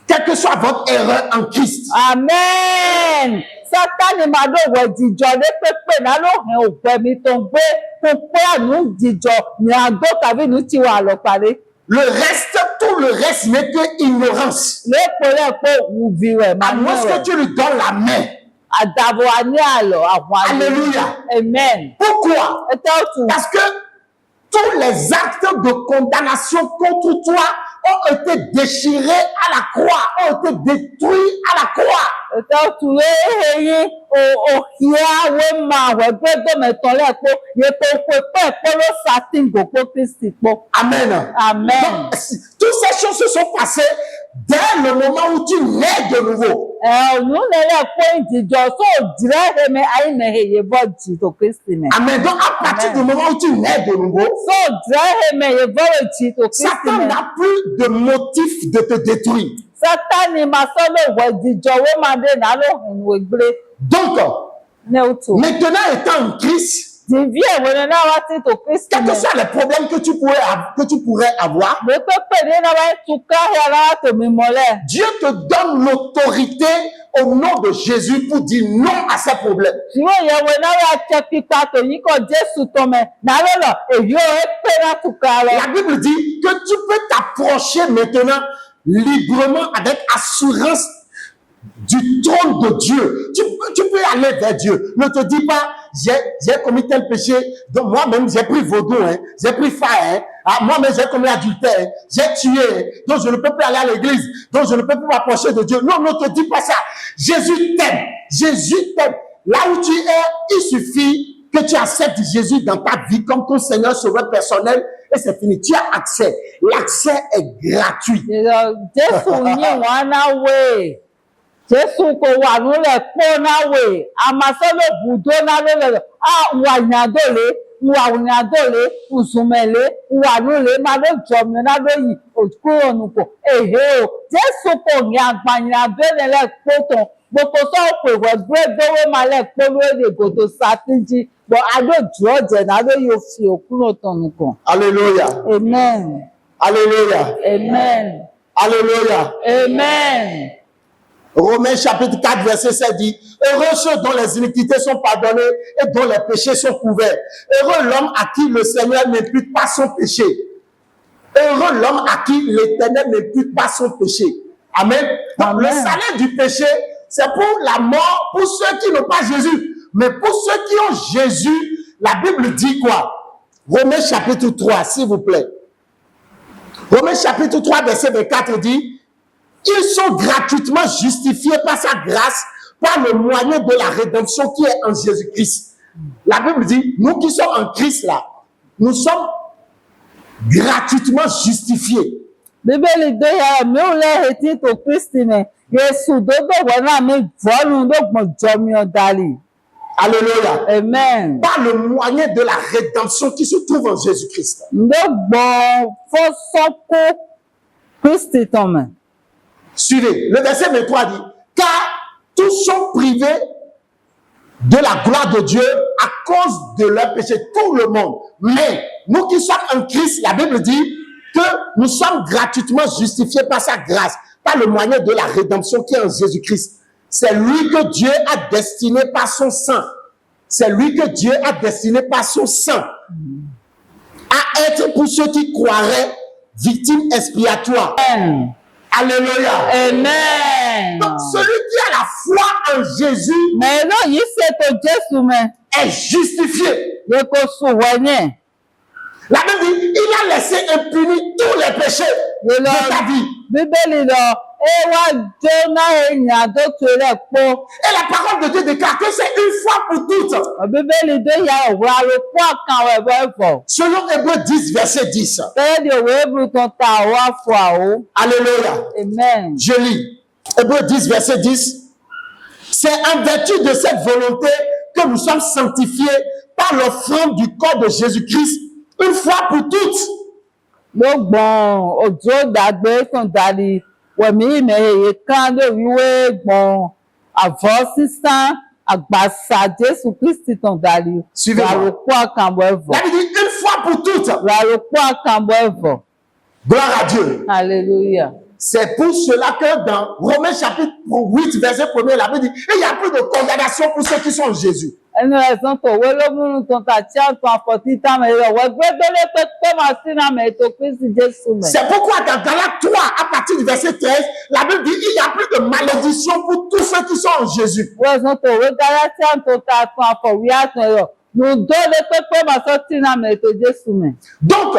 quelle que soit votre erreur en Christ. Amen. Sátánì máa ló wọ ìdìjọ ní pépè náà ló hàn òpè mi tó ń gbé tó pé àánú ìdìjọ ní àgbo tàbí ní tiwa àlọ́ parí. Le reste, tout le reste n'est que ignorance. Lépo rẹ̀ pé wùbí rẹ̀ máa À ń moins que rẹ̀. tu lui donnes la main. Àdàbọ̀ wa ní àlọ́ àwọn àlọ́. Alléluia. Amen. Pourquoi? Ẹ tẹ́ òtún. Parce que tous les actes de condamnation contre toi ont été déchirés à la croix, ont été détruits à la croix. Ẹ tẹ́ òtún eyín òkìá wé máa wẹ̀ gbẹ́dọ̀ mẹ́tọ́ lẹ́ẹ̀kọ́ yẹtọ̀ òkú pẹ́ẹ́pẹ́ ló ṣàtìǹgò pé Kristi pọ̀. Amen. Amen. Donc, toutes ces choses se sont passées dès le moment où tu nais de nouveau. Ònú lẹ́lẹ̀ pé ìdìjọ tó dìrẹ́ ẹ̀mẹ́ àyìnbẹ̀hẹ̀yẹ bọ́ jì tó Kristi mẹ́. Amen. Donc, à partir du moment où tu nais de nouveau, Tó dìrẹ́ ẹ̀mẹ́ yẹ bọ́rọ̀ jì tó Kristi Satan mẹ́. n'a plus de motif de te détruire. Sátánì máa sọ́dọ̀ wọ ìdìjọ wé máa dé náà ló hìn wé gbé Donc, ní òtún. maintenant étant en Christ, Dìbí ẹ̀wọ̀n ní náà wá sí tó Kristi quels que mẹ́. soient les problèmes que tu pourrais avoir, Lè pépè ní náà wá tún káyà rárá tòmí mọ́lẹ̀. Dieu te donne l'autorité au nom de Jésus pour dire non à ces problèmes. Ṣìwọ́ ìyẹ̀wò náà wá tẹ pípa tòyí kọ Jésù tọmẹ náà lọ́nà èyí ò é pé náà tún ká lọ. La Bible dit que tu peux t'approcher maintenant librement avec assurance du trône de Dieu. tu peux aller vers Dieu. Ne te dis pas, j'ai commis tel péché, donc moi-même j'ai pris vaudou, hein, j'ai pris faille, hein, moi-même j'ai commis adultère, hein, j'ai tué, hein, donc je ne peux plus aller à l'église, donc je ne peux plus m'approcher de Dieu. Non, ne te dis pas ça. Jésus t'aime. Jésus t'aime. Là où tu es, il suffit que tu acceptes Jésus dans ta vie comme ton Seigneur sauveur personnel et c'est fini. Tu as accès. L'accès est gratuit. Jésù yín wọn náà wé. Jésù kò wà lólè pọ́ náà wé. Àmàsọ́lò bùdó náà lólè. Wà nyàdólè, wà nyàdólè, ùsùnmẹ̀lẹ̀, wà lólè, máa ló jọ̀mí náà lóyìn òkúrò nùkọ̀. Èhè o, Jésù kò ní àgbànyàdólè lẹ́kpọ́tàn. Gbogbo sọ́ọ̀pù ìwẹ̀gbẹ́ dówó máa lẹ́kpọ́ lórí ègòdò sàtìjì. But adójú ọ̀jẹ̀ náà ló yóò fi òkúrò tàn nùkọ̀. Alléluia. Amen. Alléluia. Amen. Alléluia. Amen. Romains chapitre 4 verset 7 dit, heureux ceux dont les iniquités sont pardonnées et dont les péchés sont couverts. Heureux l'homme à qui le Seigneur n'impute pas son péché. Heureux l'homme à qui l'Éternel n'impute pas son péché. Amen. Donc, Amen. le salaire du péché, c'est pour la mort, pour ceux qui n'ont pas Jésus. Mais pour ceux qui ont Jésus, la Bible dit quoi? Romains chapitre 3, s'il vous plaît. Romains chapitre 3, verset 24 dit, ils sont gratuitement justifiés par sa grâce, par le moyen de la rédemption qui est en Jésus-Christ. La Bible dit, nous qui sommes en Christ là, nous sommes gratuitement justifiés. Bíbélì dé ya mi ò lè retí tó Kristi nè. Yéṣu dódò wọ́n náà mi vọ́ọ̀lù lóògbọ̀n jọmi ọ̀dàlì. Alléluia. Amen. Par le moyen de la rédemption qui se trouve en Jésus-Christ. Ndógbọ̀n fọ́sọ́kó Kristi tọ̀mẹ̀. Suivez. Le verset 23 dit, car tous sont privés de la gloire de Dieu à cause de leur péché, tout le monde. Mais nous qui sommes en Christ, la Bible dit que nous sommes gratuitement justifiés par sa grâce, par le moyen de la rédemption qui est en Jésus-Christ. C'est lui que Dieu a destiné par son sang. C'est lui que Dieu a destiné par son sang à être pour ceux qui croiraient victimes expiatoires. Amen. Alléluia. Amen. Donc celui qui a la foi en Jésus Mais non, yìí ṣètò Jésù mẹ́. est justifié. Yẹ kó sùn wẹ̀nyẹ̀. La Bible dit, il a laissé impuni tous les péchés de ta vie. Bíbélì lọ, ẹ wá jóná èèyàn tó tu rẹ̀ pọ̀. Et la parole de Dieu déclare que c'est une fois pour toutes. Bíbélì dé ya òwe àròpọ̀ àkànwọ̀ ẹ̀bọ̀ ẹ̀fọ̀. Selon Hébreux 10, verset 10. Tẹ́lẹ̀ di òwe Hébérù tó ta àwọn afọ àwọ̀. Alléluia. Amen. Je lis. Hébreux 10, verset 10. C'est en vertu de cette volonté que nous sommes sanctifiés par l'offrande du corps de Jésus-Christ une fois pour toutes. Ló gbọ̀n òjò dàgbé tó dàlí wẹ̀mí ìmẹ̀yẹ kan lórí ìwé gbọ̀n àvọ̀ sísán àgbàsà Jésù Kristi tó dàlí. Suivez-moi. Àròpọ̀ àkànwọ̀ ẹ̀fọ̀. La Bible dit une fois pour toutes. Àròpọ̀ àkànwọ̀ ẹ̀fọ̀. Gloire à Dieu. Alléluia. C'est pour cela que dans Romains chapitre 8, verset 1er, la Bible dit, il n'y a plus de condamnation pour ceux qui sont en Jésus. Ẹnu ẹ̀sán tó wé ló múnú tó ta tí a tó àfọ̀tí tá mẹ́ lọ wẹ́ gbẹ́gbẹ́lé pé máa sí náà mẹ́ ètò Kristi Jésù mẹ́. C'est pourquoi dans Galates 3, à partir du verset 13, la Bible dit, il n'y a plus de malédiction pour tous ceux qui sont en Jésus. Wọ́n ẹ̀sán tó wé Gálátíà tó ta tó àfọ̀wí àtún ẹ̀rọ. Lùdó lé pé máa sọ tí náà mẹ́ ètò Jésù mẹ́. Donc,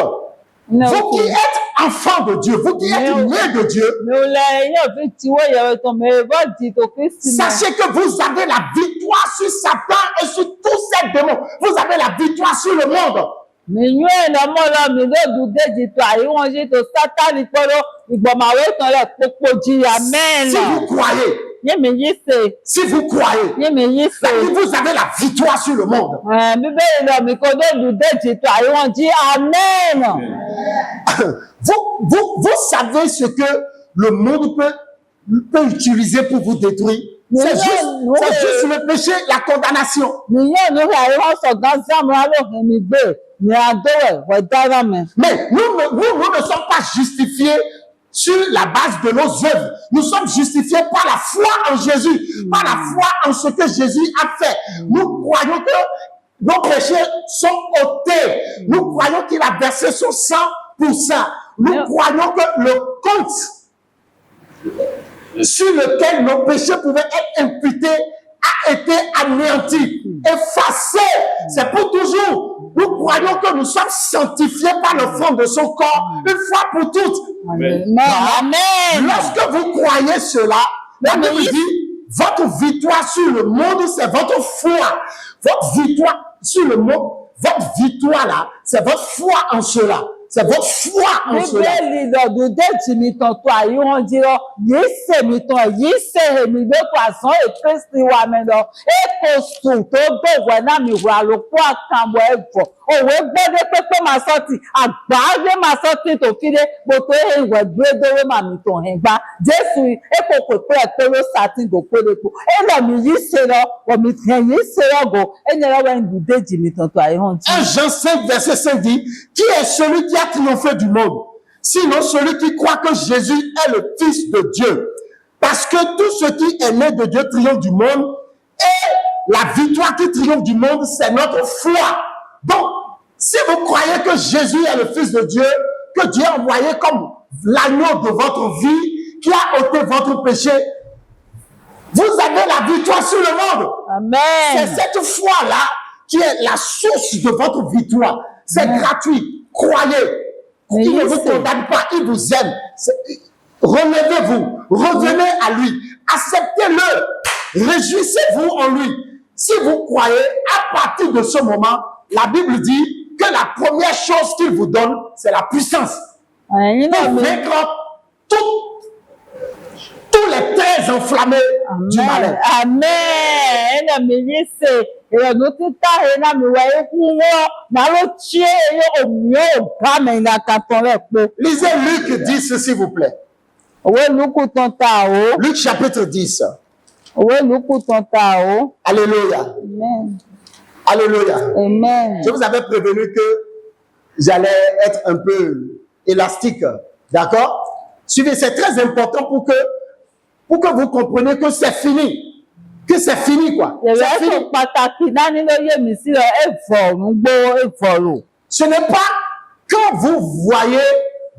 vous qui êtes enfants de Dieu, vous qui êtes nés de Dieu, Mi ò lẹ ẹyìn òfin tiwọ́ yẹ̀rọ tó mẹ́ bọ́ di tó Kristi mẹ́. sachez que vous avez la victoire sur Satan et sur tous ces démons. Vous avez la victoire sur le monde. Mi nyú ẹ̀ lọ́mọ́ lọ mi lóòdù déjì tó àríwọ̀n ṣe tó Sátánì pọ́lọ́ ìgbọ̀màwé tán rẹ̀ pópó jìyà Si mẹ́ẹ̀lá. vous croyez, Yẹ́mi yí ṣe. si vous croyez, Yẹ́mi yí ṣe. vous avez la victoire sur le monde. Bíbélì lọ mi kò lóòdù déjì tó àríwọ̀n jí amẹ́ẹ̀nà. Vous savez ce que le monde peut utiliser pour vous détruire. C'est juste le péché, la condamnation. Nìyẹn lórí àríwọ̀n sọ̀gán sáàmùrà lóhùn mi gbé ní adówẹ̀ wẹ̀ dára mi. Mais nous ne sommes pas justifiés sur la base de nos œuvres. Nous sommes justifiés par la foi en Jésus, par la foi en ce que Jésus a fait. Nous croyons que nos péchés sont ôtés. Nous croyons qu'il a versé son sang pour ça. Nous croyons que le compte sur lequel nos péchés pouvaient être imputés a été anéanti, effacé. C'est pour toujours. Nous croyons que nous sommes sanctifiés par le fond de son corps, une fois pour toutes. Amen. Amen. Lorsque vous croyez cela, la Bible dit, votre victoire sur le monde, c'est votre foi. Votre victoire sur le monde, votre victoire là, c'est votre foi en cela. C'est votre foi en cela. Bíbélì lọ́dún déjì mi tàn tó àyíwọ́n jírọ́, yìí ṣe mi tàn, yìí ṣe èmi lóko àsán èkristi wa mi lọ. Èkó sùn tó gbèwẹ̀ náà mi wà lóko àkànbọ̀ ẹ̀fọ́. Òwe gbọ́dọ̀ pépé máa sọ́tì, àgbáyé máa sọ́tì tó fi dé, gbogbo ìwẹ̀ gbẹ́dọ́wé máa mi tàn hẹ̀ gbá. Jésù èkó pèpè ẹ̀pẹ́rẹ́ sàtì gòkèlèkó. Èlò mi yìí ṣe lọ, òmì tẹ̀ yìí ṣe lọ́gọ̀. Ẹ̀yìn lọ́wọ́ ẹ̀dùn déjì mi tàn tó àyíwọ́n jírọ́. 1 Jean 5, verset 5 dit, qui est celui qui a triomphé du monde? Sinon celui qui croit que Jésus est le Fils de Dieu. Parce que tout ce qui est né de Dieu triomphe du monde. Et la victoire qui triomphe du monde, c'est notre foi. Donc, si vous croyez que Jésus est le Fils de Dieu, que Dieu a envoyé comme l'agneau de votre vie, qui a ôté votre péché, vous avez la victoire sur le monde. C'est Amen. cette foi-là qui est la source de votre victoire. C'est gratuit. Croyez. Mais Il ne oui, vous c'est- condamne pas, il vous aime. Relevez-vous, revenez à lui, acceptez-le, réjouissez-vous en lui. Si vous croyez, à partir de ce moment, la Bible dit que la première chose qu'il vous donne, c'est la puissance. Ẹ̀yin náà Pour mi. vaincre tous les traits enflammés du malin. Amen. Ena mi yi se ìrọ̀nù títà iná mi wẹ̀ ikú wọ́n máa ló tí èyí òmìnira ọ̀gá mi ní akatọ̀ rẹ̀ pé Lisez Luc 10, s'il vous plaît. òwe lùkù tán ta o. Luc chapitre 10. Òwe lùkù tán ta o. Alléluia. Amen. Alléluia. Amen. Je vous avais prévenu que j'allais être un peu élastique. D'accord? Suivez, c'est très important pour que vous compreniez que c'est fini. Que c'est fini, quoi. Ìrẹ̀ C'est tó fini. pàtàkì náà nínú yé mi sí ẹ̀fọ̀rún gbó ẹ̀fọ̀rò. Ce n'est pas quand vous voyez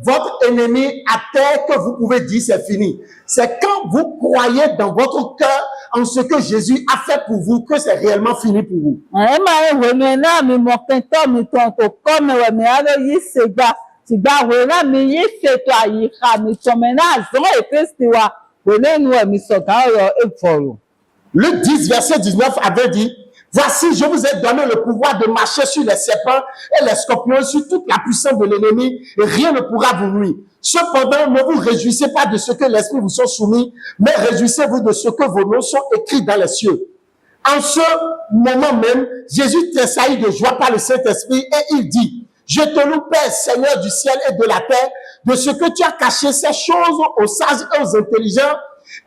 votre ennemi à terre que vous pouvez dire c'est fini. C'est quand vous croyez dans votre cœur en ce que Jésus a fait pour vous que c'est réellement fini pour vous. Ẹ máa ń wò mí náà mi mọ̀ kẹ́ńtọ́ mi tán tó kọ́ mi wẹ̀ mí á ló yí ṣègbà. Tìgbà wò náà mi yí ṣètò àyíká mi tán mi náà zọ́ èkristi wa kò lẹ́nu ẹ̀mí sọ̀gá ọ̀rọ̀ ẹ̀fọ̀rọ̀. Luc 10, verset 19 avait dit, voici, je vous ai donné le pouvoir de marcher sur les serpents et les scorpions, sur toute la puissance de l'ennemi, et rien ne pourra vous nuire. Cependant, ne vous réjouissez pas de ce que l'esprit vous sont soumis, mais réjouissez-vous de ce que vos noms sont écrits dans les cieux. En ce moment même, Jésus tressaillit de joie par le Saint-Esprit et il dit, je te loue, Père, Seigneur du ciel et de la terre, de ce que tu as caché ces choses aux sages et aux intelligents,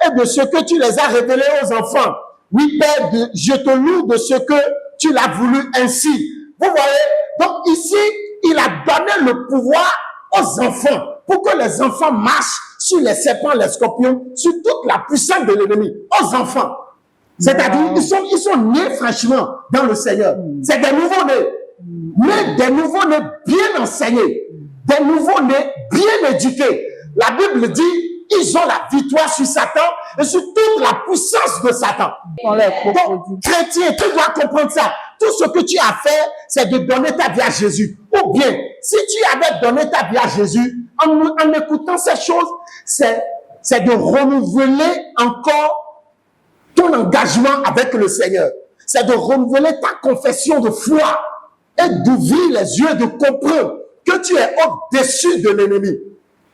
et de ce que tu les as révélés aux enfants. Oui, Père, je te loue de ce que tu l'as voulu ainsi. Vous voyez, donc ici, il a donné le pouvoir aux enfants, pour que les enfants marchent sur les serpents, les scorpions, sur toute la puissance de l'ennemi, aux enfants. C'est-à-dire, ils sont nés franchement dans le Seigneur. C'est des nouveaux-nés. Mais des nouveaux-nés bien enseignés, des nouveaux-nés bien éduqués. La Bible dit, ils ont la victoire sur Satan et sur toute la puissance de Satan. Donc, chrétien, tu dois comprendre ça. Tout ce que tu as fait, c'est de donner ta vie à Jésus. Ou bien, si tu avais donné ta vie à Jésus, en écoutant ces choses, c'est de renouveler encore ton engagement avec le Seigneur. C'est de renouveler ta confession de foi et d'ouvrir les yeux, de comprendre que tu es au-dessus de l'ennemi.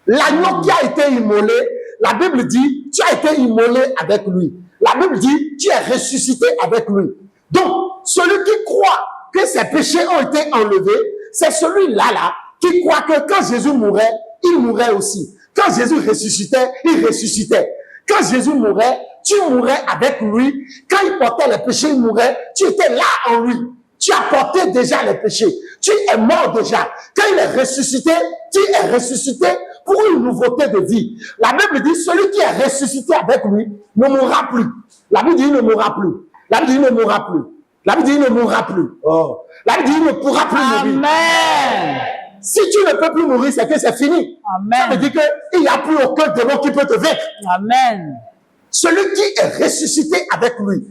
L'agneau qui a été immolé, la Bible dit, tu as été immolé avec lui. La Bible dit, tu es ressuscité avec lui. Donc, celui qui croit que ses péchés ont été enlevés, c'est celui-là, qui croit que quand Jésus mourait, il mourrait aussi. Quand Jésus ressuscitait, il ressuscitait. Quand Jésus mourait, tu mourrais avec lui. Quand il portait les péchés, il mourait. Tu étais là en lui. Tu as porté déjà les péchés. Tu es mort déjà. Quand il est ressuscité, tu es ressuscité pour une nouveauté de vie. La Bible dit, celui qui est ressuscité avec lui ne mourra plus. La Bible dit, il ne mourra plus. La Bible dit, il ne mourra plus. La Bible dit, il ne mourra plus. Oh. La Bible dit, il ne pourra plus mourir. Amen. Si tu ne peux plus mourir, c'est que c'est fini. Amen. Ça veut dire qu'il n'y a plus aucun démon qui peut te vaincre. Amen. Celui qui est ressuscité avec lui,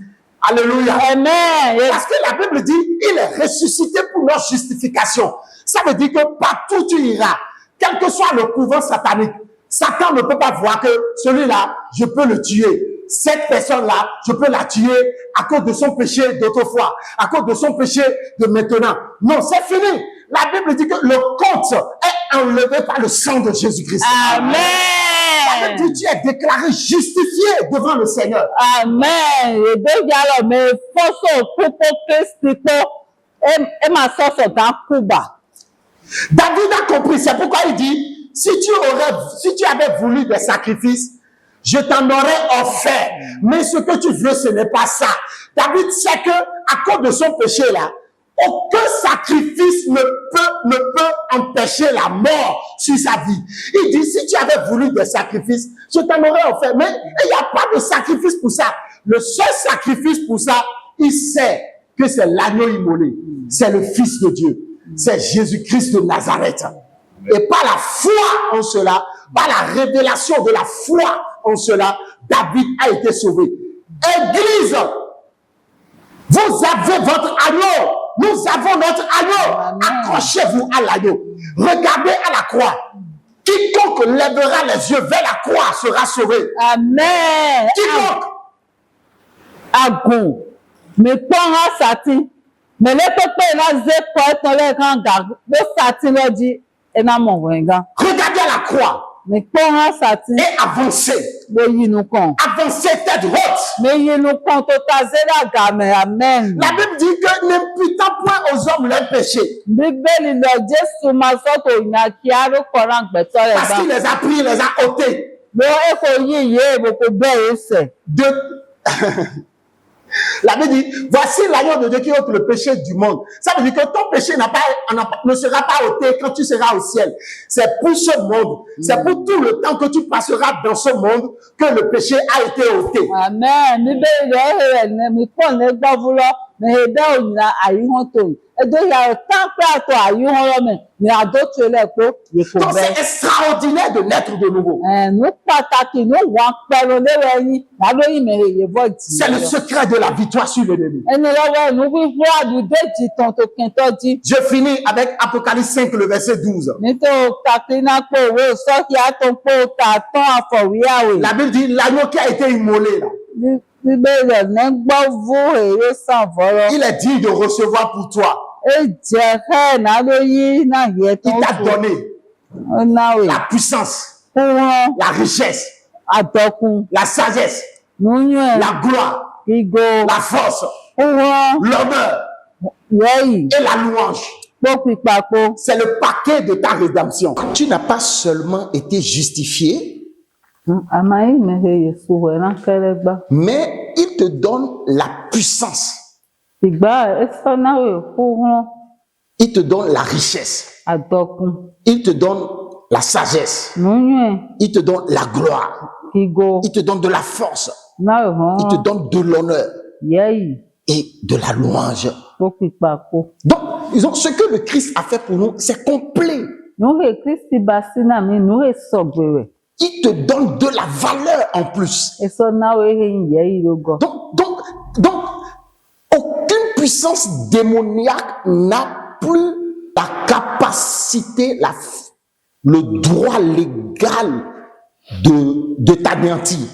Alléluia. Amen. Parce que la Bible dit, il est ressuscité pour notre justification. Ça veut dire que partout où tu iras, quel que soit le couvent satanique, Satan ne peut pas voir que celui-là, je peux le tuer. Cette personne-là, je peux la tuer à cause de son péché d'autrefois, à cause de son péché de maintenant. Non, c'est fini. La Bible dit que le compte est enlevé par le sang de Jésus-Christ. Amen. La Bible dit, tu es déclaré justifié devant le Seigneur. Amen. Ebeyalo me foso pupo Kristo e ma soso dan kuba. David a compris, c'est pourquoi il dit, si tu avais voulu des sacrifices, je t'en aurais offert. Mais ce que tu veux, ce n'est pas ça. David sait que, à cause de son péché là, aucun sacrifice ne peut empêcher la mort sur sa vie. Il dit, si tu avais voulu des sacrifices, je t'en aurais offert. Mais il n'y a pas de sacrifice pour ça. Le seul sacrifice pour ça, il sait que c'est l'agneau immolé. C'est le Fils de Dieu. C'est Jésus-Christ de Nazareth. Et par la foi en cela, par la révélation de la foi en cela, David a été sauvé. Église, vous avez votre agneau. Nous avons notre agneau. Accrochez-vous à l'agneau. Regardez à la croix. Quiconque lèvera les yeux vers la croix sera sauvé. Amen. Quiconque. Agun. Me pon sati. Me le pepe na ze ko ton le kan ga. Bo sati lo di e na mo wenga. Regardez à la croix. Me pon sati. Et avancez. Bo yi nu kan. Avancez tête haute. Me yi nu kan to ta ze la ga me. Amen. La Bible dit que n'imputant point aux hommes leurs péchés. Bíbélì lọ Jésù máa sọ́tò ìyá kí arókọ̀ọ́rán gbẹ̀tọ́ rẹ̀ Parce bá. qu'il les a pris, il les a ôtés. Lọ èkó yí ìyé èbò kò bẹ́ẹ̀ ẹsẹ̀. La Bible dit, voici l'agneau de Dieu qui ôte le péché du monde. Ça veut dire que ton péché ne sera pas ôté quand tu seras au ciel. C'est pour ce monde. C'est pour tout le temps que tu passeras dans ce monde que le péché a été ôté. Amen. Bíbélì lọ rẹ̀ ní mi pọ̀ ní gbọ́búrọ́ ní ẹ̀dá òyìnbá àyíwọ́n tó yìí. Ẹ̀dọ́ ìyàwó táǹpẹ́ àtọ̀ àyíwọ́n rọ́mẹ̀ ní àdótò lẹ́pọ̀ yèkò Donc bẹ́ẹ̀. c'est extraordinaire de naître de nouveau. Ní pàtàkì ní wọ́n pẹ̀lú léwọ̀ ẹyin lábẹ́yìn mẹ́rin yèbọ̀ jì. C'est le secret de la victoire sur l'ennemi. Ẹni lọ́wọ́ ẹnu wíwú àdúdé jì tán tó kẹntọ́ jí. Je finis avec Apocalypse 5, le verset 12. Nítorí kàkínà pé òwe sọ́kì àtọ̀pọ̀ tààtàn àfọ̀wíyàwó. La Bible dit l'agneau qui a été immolé là. Bíbélì ní gbọ́ vú èrè sàn fọ́rọ́. Il est digne de recevoir pour toi. Ejẹ ẹ náà ló yí náà yẹ tó Il t'a donné ó náwó la puissance, kúrán la richesse, àtọkùn la sagesse, lóyún ẹ la gloire, igo la force, kúrán l'honneur yẹyì et la louange. pópípapò. C'est le paquet de ta rédemption. Tu n'as pas seulement été justifié, Àmà yìí mẹ́rin yẹ̀sù wẹ̀ ránkẹ́rẹ́ gbá. mais il te donne la puissance. Ìgbà ẹ̀sọ́ náwó kúrán Il te donne la richesse. àtọkùn Il te donne la sagesse. lóyún ẹ Il te donne la gloire. igo Il te donne de la force. náwó Il te hàn donne de l'honneur yẹyì et de la louange. pópípapò. Donc, disons, ce que le Christ a fait pour nous, c'est complet. Nuhe Kristi bá sínú àmì nuhe sọ̀gbẹ̀rẹ̀. Il te donne de la valeur en plus. Ẹ̀sọ́ náwó ehe yẹyì ló gọ. Donc, aucune puissance démoniaque n'a plus la capacité, le droit légal de t'anéantir.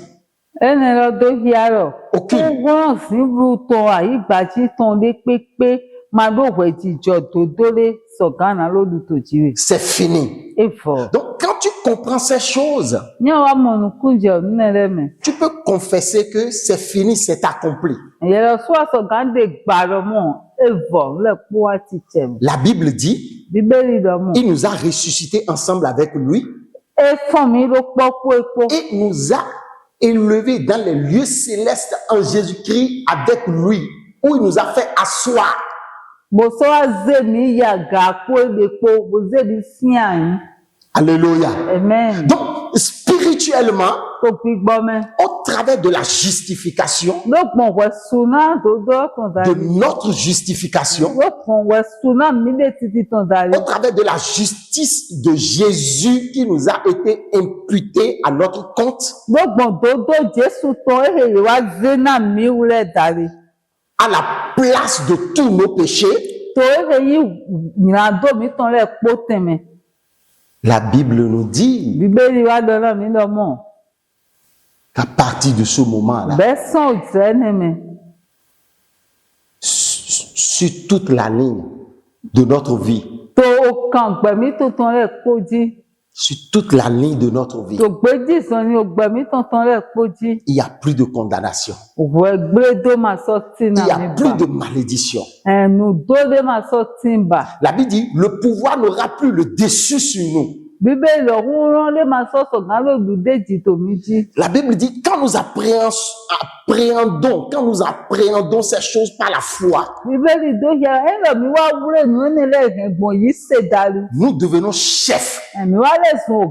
Ẹni lọ tó hi arọ. Aucune. Kúrán sí ru tán àyígbàjí tán lé pépé máa lóòwẹ̀ jíjọ tó dólé sọ̀gánà lódùtò jíre. C'est fini. Ẹ̀fọ́. Donc, quand tu comprends ces choses, Ní ọwọ́ mọ̀nù kúnjẹ nílẹ̀mẹ̀. tu peux confesser que c'est fini, c'est accompli. Ẹ̀yẹ lọ sún àsọ̀gán dè gbàrọ̀ mọ̀ ẹ̀fọ́ lẹ́pọ̀ wá ti tẹ̀mù. La Bible dit, Bíbélì lọ mọ̀. il nous a ressuscités ensemble avec lui Ẹ̀fọ́ mi ló pọ́ kó epo. et nous a élevés dans les lieux célestes en Jésus-Christ avec lui, où il nous a fait asseoir. Bó sọ wá zé mi yàgà kó epo bó zé mi sí àyín. Alléluia. Amen. Donc, spirituellement, Tó fi gbọ́ mẹ́. au travers de la justification, Lọ́gbọ̀n wẹ̀ sùnà tó dọ́ tàn de dárí. notre justification, Lọ́gbọ̀n wẹ̀ sùnà mi lè títí tàn dárí. au travers de la justice de Jésus qui nous a été imputée à notre compte, Lọ́gbọ̀n tó dọ́ Jésù tán èrè wá zé náà mi wúlẹ̀ dárí. à la place de tous nos péchés, to ehe yi nyinado mi tɔn le kpo tɛmɛ la Bible nous dit bibeli wa dɔ na mi dɔ mɔ qu'à partir de ce moment-là, bɛ sɔn o tɛ ne mɛ sur toute la ligne de notre vie, to o kan gbɛmi to tɔn le kpo dzi sur toute la ligne de notre vie, to gbedzi sɔn ni o gbɛmi tɔn le kpo dzi il n'y a plus de condamnation. o egble do ma sɔ ti Il n'y na a mi plus ba de malédiction. nu do de ma sɔ ti ba La Bible dit, le pouvoir n'aura plus le dessus sur nous. bibeli ɔhunrɔn de ma sɔ sɔgã lo du de dzi to mi dzi La Bible dit, quand nous appréhendons ces choses par la foi, bibeli do ya elɔ mi wa wure nu ne le gbɔn yi se da li nous devenons chefs. mi wa le sɔn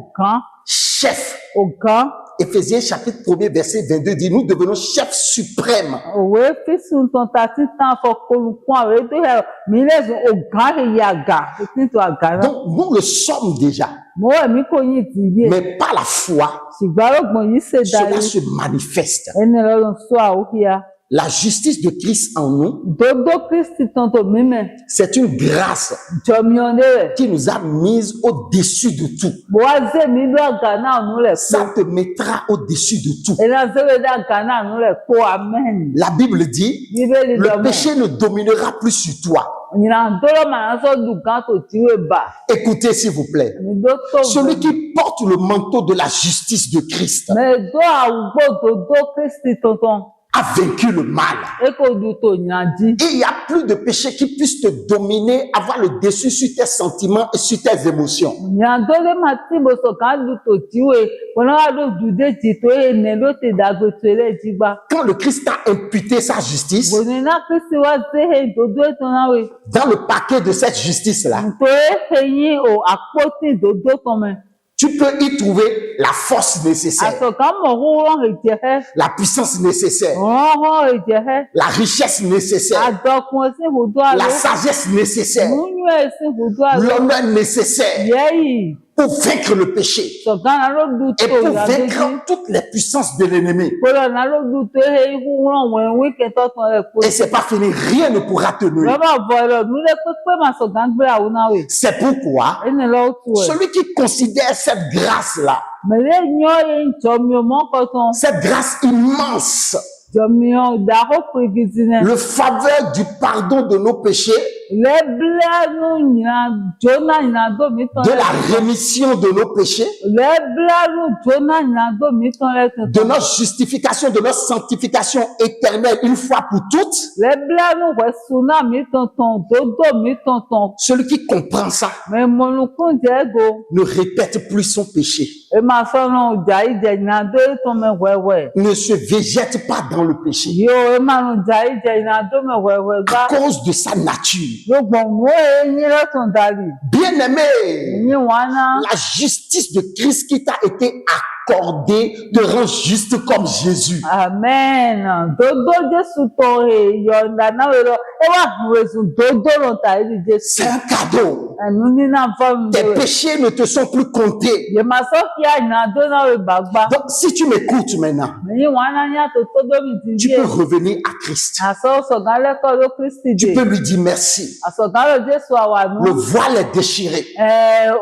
Chefs. o gan Éphésiens chapitre 1er verset 22 dit, nous devenons chefs suprêmes. òwe fisun tɔn ta titan fɔ kolukun awo do ya mi le sɔn o gan he yi aga eti to aga na Donc, nous le sommes déjà. mo wɛ mi ko yin ti die Mais par la foi, ṣùgbọ́n o gbɔn yi se da cela li se manifeste. ɛni lɔrun sɔ awo kia La justice de Christ en nous, dodo kristi tɔn to mi mɛ c'est une grâce jɔmiɔn de rɛ qui nous a mis au-dessus de tout. mo wa ze mi do aga na nu le kpo Ça te mettra au-dessus de tout. ena zebe de aga na nu le kpo amen La Bible dit, bibeli le dɔ mɔ péché ne dominera plus sur toi. nyina dolo ma na sɔ du gan to tiwe ba Écoutez, s'il vous plaît. mi do to Celui qui porte le manteau de la justice de Christ mɛ do awugbo dodo kristi tɔntɔn. a vaincu le mal. Eko du to nyanji. Et il n'y a plus de péché qui puisse te dominer, avoir le dessus sur tes sentiments et sur tes émotions. Nyandole mati boso kan du to tiwe. Kona do du de ti to e ne lo te dagbe to ele jigba. Quand le Christ a imputé sa justice, Bonena Kristi wa se he dodo to na we. dans le paquet de cette justice-là, To e he yin o apoti dodo to me. tu peux y trouver la force nécessaire, Aso kan mo hu ron he je he. la puissance nécessaire, Ron he je he. la richesse nécessaire, Adokun si hudu alo. la sagesse nécessaire, Munyu e si hudu alo. l'honneur nécessaire Yeyi. pour vaincre le péché So kan na lo du et to pour ya vaincre toutes les puissances de l'ennemi. Kolo na lo du to he hu ron wen wi ke to ton le po. Et c'est pas fini, rien ne pourra te nuire. Baba boy nu le pepe ma so gan gbe awo na we. C'est pourquoi Ene lo tu e. celui qui considère cette grâce-là, Me le nyo e jomi o mo ko ton. cette grâce immense, Jomi o da ho prigizine. le faveur du pardon de nos péchés, Le bla nu nyina Jona nyina do mi ton. de la rémission de nos péchés, Le bla nu Jona nyina do mi ton le ton. de notre justification, de notre sanctification éternelle une fois pour toutes, Le bla nu we suna mi ton ton dodo mi ton ton. celui qui comprend ça Me monu kun je go. ne répète plus son péché, E ma so no ja ije nyina do ton me wewe. ne se végète pas dans le péché Yo e ma no ja ije nyina do me wewe à gba. cause de sa nature. Yo gbon wo e yin le ton dali. Bien-aimé, Yin wana. la justice de Christ qui t'a été accordée te rend juste comme Jésus. Amen. Dodo Jesu to he yonda na we lo. E wa wesu dodo lo ta ri C'est Jesu. un cadeau. Anu ni na fam Tes de. péchés ne te sont plus comptés. Ye ma so ki a na do na we bagba. Donc, si tu m'écoutes maintenant, Yin wana nya to to do mi ti tu die. peux revenir à Christ. Aso so ga le ko lo Kristi Tu de. peux lui dire merci. Aso ga lo Jesu awa Le nu. voile est déchiré.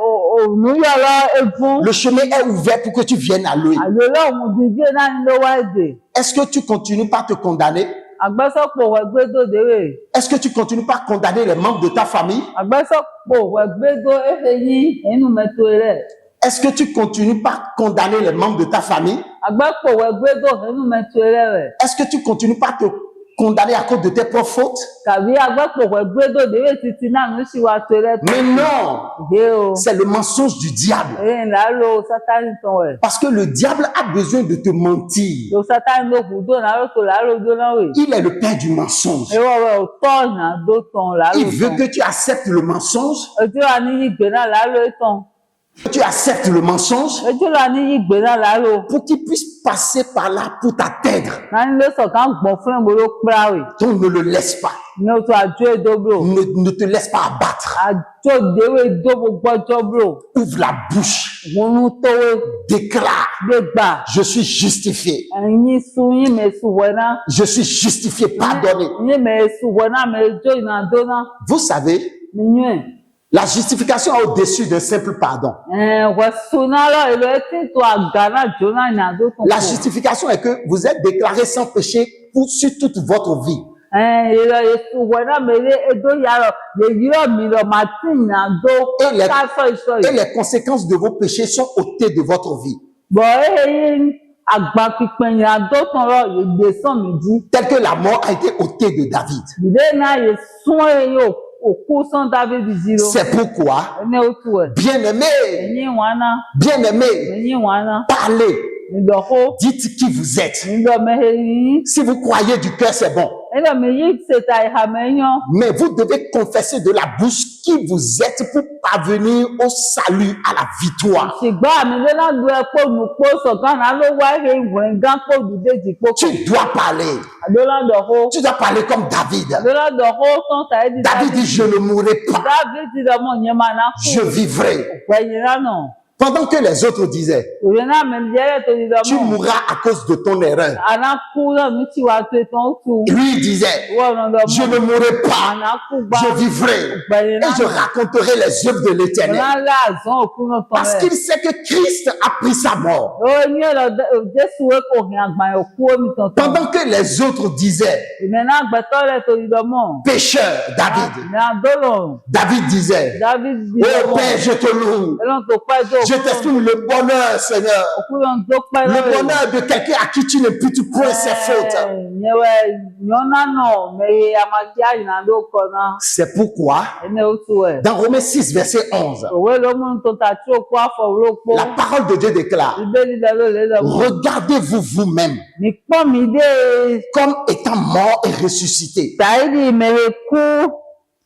O nu yo lo efun. Le chemin est ouvert pour que tu viennes à lui. Alo lo mu di die na ni lo wa de. Est-ce que tu continues par te condamner? Agbesopo we gbedo de we. Est-ce que tu continues par condamner les membres de ta famille? Agbesopo we gbedo efe yin enu meto ere. Est-ce que tu continues par condamner les membres de ta famille? Agbepo we gbedo enu meto ere. Est-ce que tu continues par te condamner à cause de tes propres fautes? Kàbí agbepo we gbedo de we titi na nu si wa to ere. Mais non, De o. c'est le mensonge du diable. La lo Sátánì ton we. Parce que le diable a besoin de te mentir. Lo Sátánì lo hudo na lo to la lo do na we. Il est le père du mensonge. E wo o to na do ton la lo Il veut ton. que tu acceptes le mensonge. Ojo wa ni yi gbe na la lo ton. Que tu acceptes le mensonge Ojo wa ni yi gbe na la lo. pour qu'il puisse passer par là pour t'atteindre. Na ni lo so kan gbon fun mo lo pra we. Donc ne le laisse pas. Ne to ajo edoblo. Ne te laisse pas abattre. Ajo dewe dobo gbojo blo. Ouvre la bouche. Wonu towe Déclare, gbegba. je suis justifié. Yin su yin me su wena. Je suis justifié, pardonné. Yin me su wena me jo ina dona. Vous savez, Minye. la justification est au-dessus d'un simple pardon. Wasuna lo elo eti to agana jona ina do ton. La justification est que vous êtes déclaré sans péché sur toute votre vie. Elo yesu wena me le edo yaro ye yiro mi lo matin na do Et les- ka so iso Et yi. les conséquences de vos péchés sont ôtées de votre vie. Bo yin agba pipen ya do ton lo ye de son meji. Tel que la mort a été ôtée de David. Bide na ye sun yo oku son David zero. C'est pourquoi, Ene otu e. bien-aimé, Enyi wana. bien-aimé, Enyi wana. parlez, Ndo ho. dites qui vous êtes. Ndo me he. Si vous croyez du cœur, c'est bon. Ndo me yi se ta ha me yan. Mais vous devez confesser de la bouche qui vous êtes pour parvenir au salut, à la victoire. Ṣùgbọ́n àmì lọ́nà lu ẹ̀pọ̀ olùpọ̀ sọ̀kan náà ló wá ihe ìwọ̀n gán pọ̀ olùdéjì pọ̀. Tu dois parler. Lọ́nà dọ̀hó. Tu dois parler comme David. Lọ́nà dọ̀hó tán tàyé di David dit, je ne mourrai pas, David ti dọ̀mọ̀ yẹn máa ná kú. je vivrai. Pẹ̀yìn lánà. Pendant que les autres disaient, Òye náà mi jẹ́rẹ̀ tó di tu dọ̀mọ̀. mourras à cause de ton erreur. Àná kú náà mi ti wá tó tán tú. Lui disait, Wọ́n ọ̀nà je dọ̀mọ̀. ne mourrai pas, Àná kú gbá. je vivrai. Pẹ̀yìn Et je lánà. raconterai les œuvres de l'Éternel. Ọ̀nà ńlá àzán òkú náà tán Parce rẹ̀. qu'il sait que Christ a pris sa mort. Ó ní ọ̀nà Jésù wé kò hìn àgbàyàn òkú omi tán tán. Pendant que les autres disaient, Ìmẹ̀ náà gbẹ̀tọ́ rẹ̀ tó di dọ̀mọ̀. pécheur, David. Ní àdọ́lọ̀. David disait, David di oh dọ̀mọ̀. Père, je te loue. Ẹlọ́n tó pẹ́ tó Je t'exprime le bonheur, Seigneur. òkúrọ̀ tó pẹ́ Le lọ́rẹ̀. bonheur de quelqu'un à qui tu n'imputes point ses fautes. Nyẹ̀wẹ̀ nyọ́nà náà mẹ́yẹ amadé àyìnà ló kọ náà. C'est pourquoi, Ẹni ó tu ẹ̀. dans Romains 6, verset 11, Òwe ló mú tó ta tí ó kó àfọ̀ ló pọ̀. la parole de Dieu déclare, Bíbélì lẹ ló lé lọ. regardez-vous vous-même Mi pọ́n mi dé comme étant mort et ressuscité. Tàídì mẹ́rẹ̀ kú.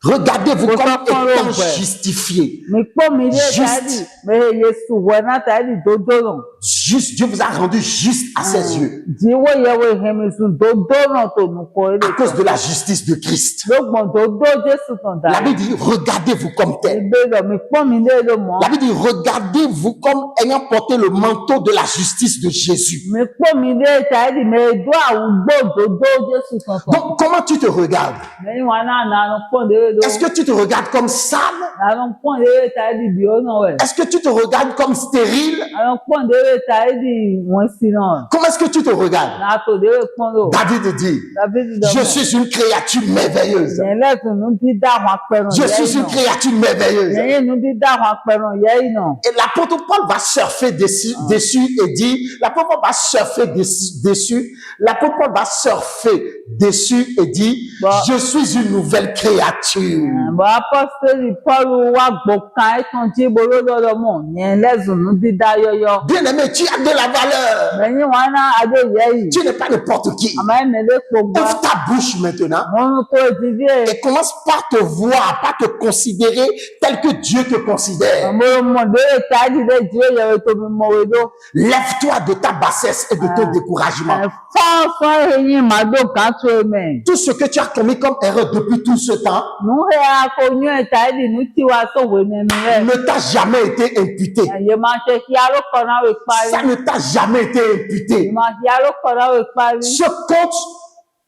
Regardez-vous Vous comme comprenez, étant ouais. justifié. Mi pọ́n mi dé Juste. Tàídì mẹ́rẹ̀ Yéṣu wẹ̀ náà Tàídì dòdò náà. Juste, Dieu vous a rendu juste à ses yeux Jíwọ́ yẹwò ìhẹ́mi sùn dòdò náà tó nù kọ́ ilé à cause de la justice de Christ. lọ́gbọ̀n dòdò Jésù tàn La dà. Bible dit, regardez-vous comme tel. Ìbéèrè mi pọ́n mi dé ló mọ́. La Bible dit, regardez-vous comme ayant porté le manteau de la justice de Jésus. Mi pọ́n mi dé Tàídì mẹ́rẹ̀ dó àwùgbò dòdò Jésù tàn tàn. Donc, comment tu te regardes? Mẹ́yìn wọn náà nànú pọ́n dé ló. Est-ce que tu te regardes comme sale? Nànú pọ́n dé Tàídì bí ó náà wẹ̀. Est-ce que tu te regardes comme stérile? Nànú pọ́n dé Tàídì wọ́n sí náà. Comment est-ce que tu te regardes? Nàtò dé pọ́n lò. David dit, David je suis une créature merveilleuse. Yẹn lẹ́sùn ní dídá àwọn apẹ̀rùn Je yẹ́ suis une ìnà. créature merveilleuse. Yẹn ní dídá àwọn apẹ̀rùn yẹ́ ìnà. Et l'apôtre Paul va surfer dessus et dit, l'apôtre Paul va surfer dessus, l'apôtre Paul va surfer dessus et dit, Bon. je suis une nouvelle créature. Bọ̀ apọ́sítélì Pọ́ọ̀lù wá gbọ̀kan ẹ̀tàn tí boló lọ́dọ̀ mọ̀ yẹn lẹ́sùn ní dídá yọ́yọ́. Bien-aimé, tu as de la valeur. Mẹ́yìn wọn náà adé yẹ́ yìí. Tu n'es pas n'importe qui. Àmọ́ ẹ̀mẹ́lẹ́ pògbà. Ouvre ta bouche maintenant Wọ́n ń kó ìdílé ẹ̀. et commence par te voir, par te considérer tel que Dieu te considère. Àmọ́ ọmọdé Tàídì lè jí èyẹ̀wò tó mi mọ̀ wédó. Lève-toi de ta bassesse et de ton découragement. Fọ́nfọ́n eyín màdó kan tó ẹ̀mẹ̀. Tout ce que tu as commis comme erreur depuis tout ce temps Nù hẹ́ akọ̀yún Tàídì ní tiwa sọ̀wé nínú rẹ̀. ne t'a jamais été imputé. Ẹ̀yẹ máa ṣe kí arókọ̀ náà wè parí. Ça ne t'a jamais été imputé. Máa kí arókọ̀ náà wè parí. Ce compte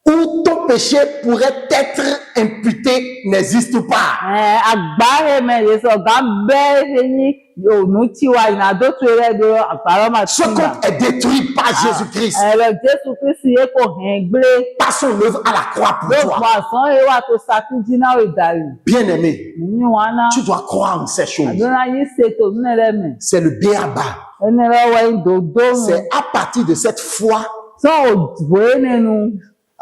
où ton péché pourrait être imputé n'existe pas. Àgbáre mẹ́rin sọ̀gá bẹ́ẹ̀ eyín ònú tiwa ìnàdó tó rẹ̀ do àgbàrá máa Ce tún gbà. compte est détruit par Jésus-Christ, Ẹ̀rọ Jésù Kristi yẹ kò hẹ̀ gbé. par son œuvre à la croix pour Lóògùn toi. àsán ewa tó sakúnjí náà wè dàrí. Bien-aimé, Nìyí wọn náà. tu dois croire en ces choses. Àdúrà yìí ṣètò nílẹ̀ mẹ́. C'est le béaba. Ẹni rẹ̀ wọ ìdòdó mu. C'est à partir de cette foi, Sọ òdìbò nínú.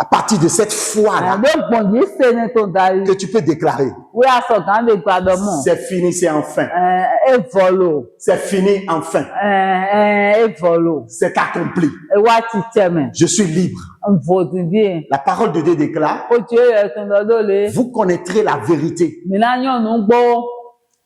à partir de cette foi-là, Àdógbòn yìí ṣe ní tó darí. que tu peux déclarer, Wí àsọ̀gá lè gbàdọ̀ mọ̀. c'est fini, c'est enfin. Evọ̀lò. C'est fini, enfin. Evọ̀lò. C'est accompli. Ewa ti tẹ̀mẹ̀. Je suis libre. Mvòdìdí. La parole de Dieu déclare, Ó ti rẹ̀ tún lọ́dọ̀ lé. vous connaîtrez la vérité Mìíràn yàn ń gbọ́.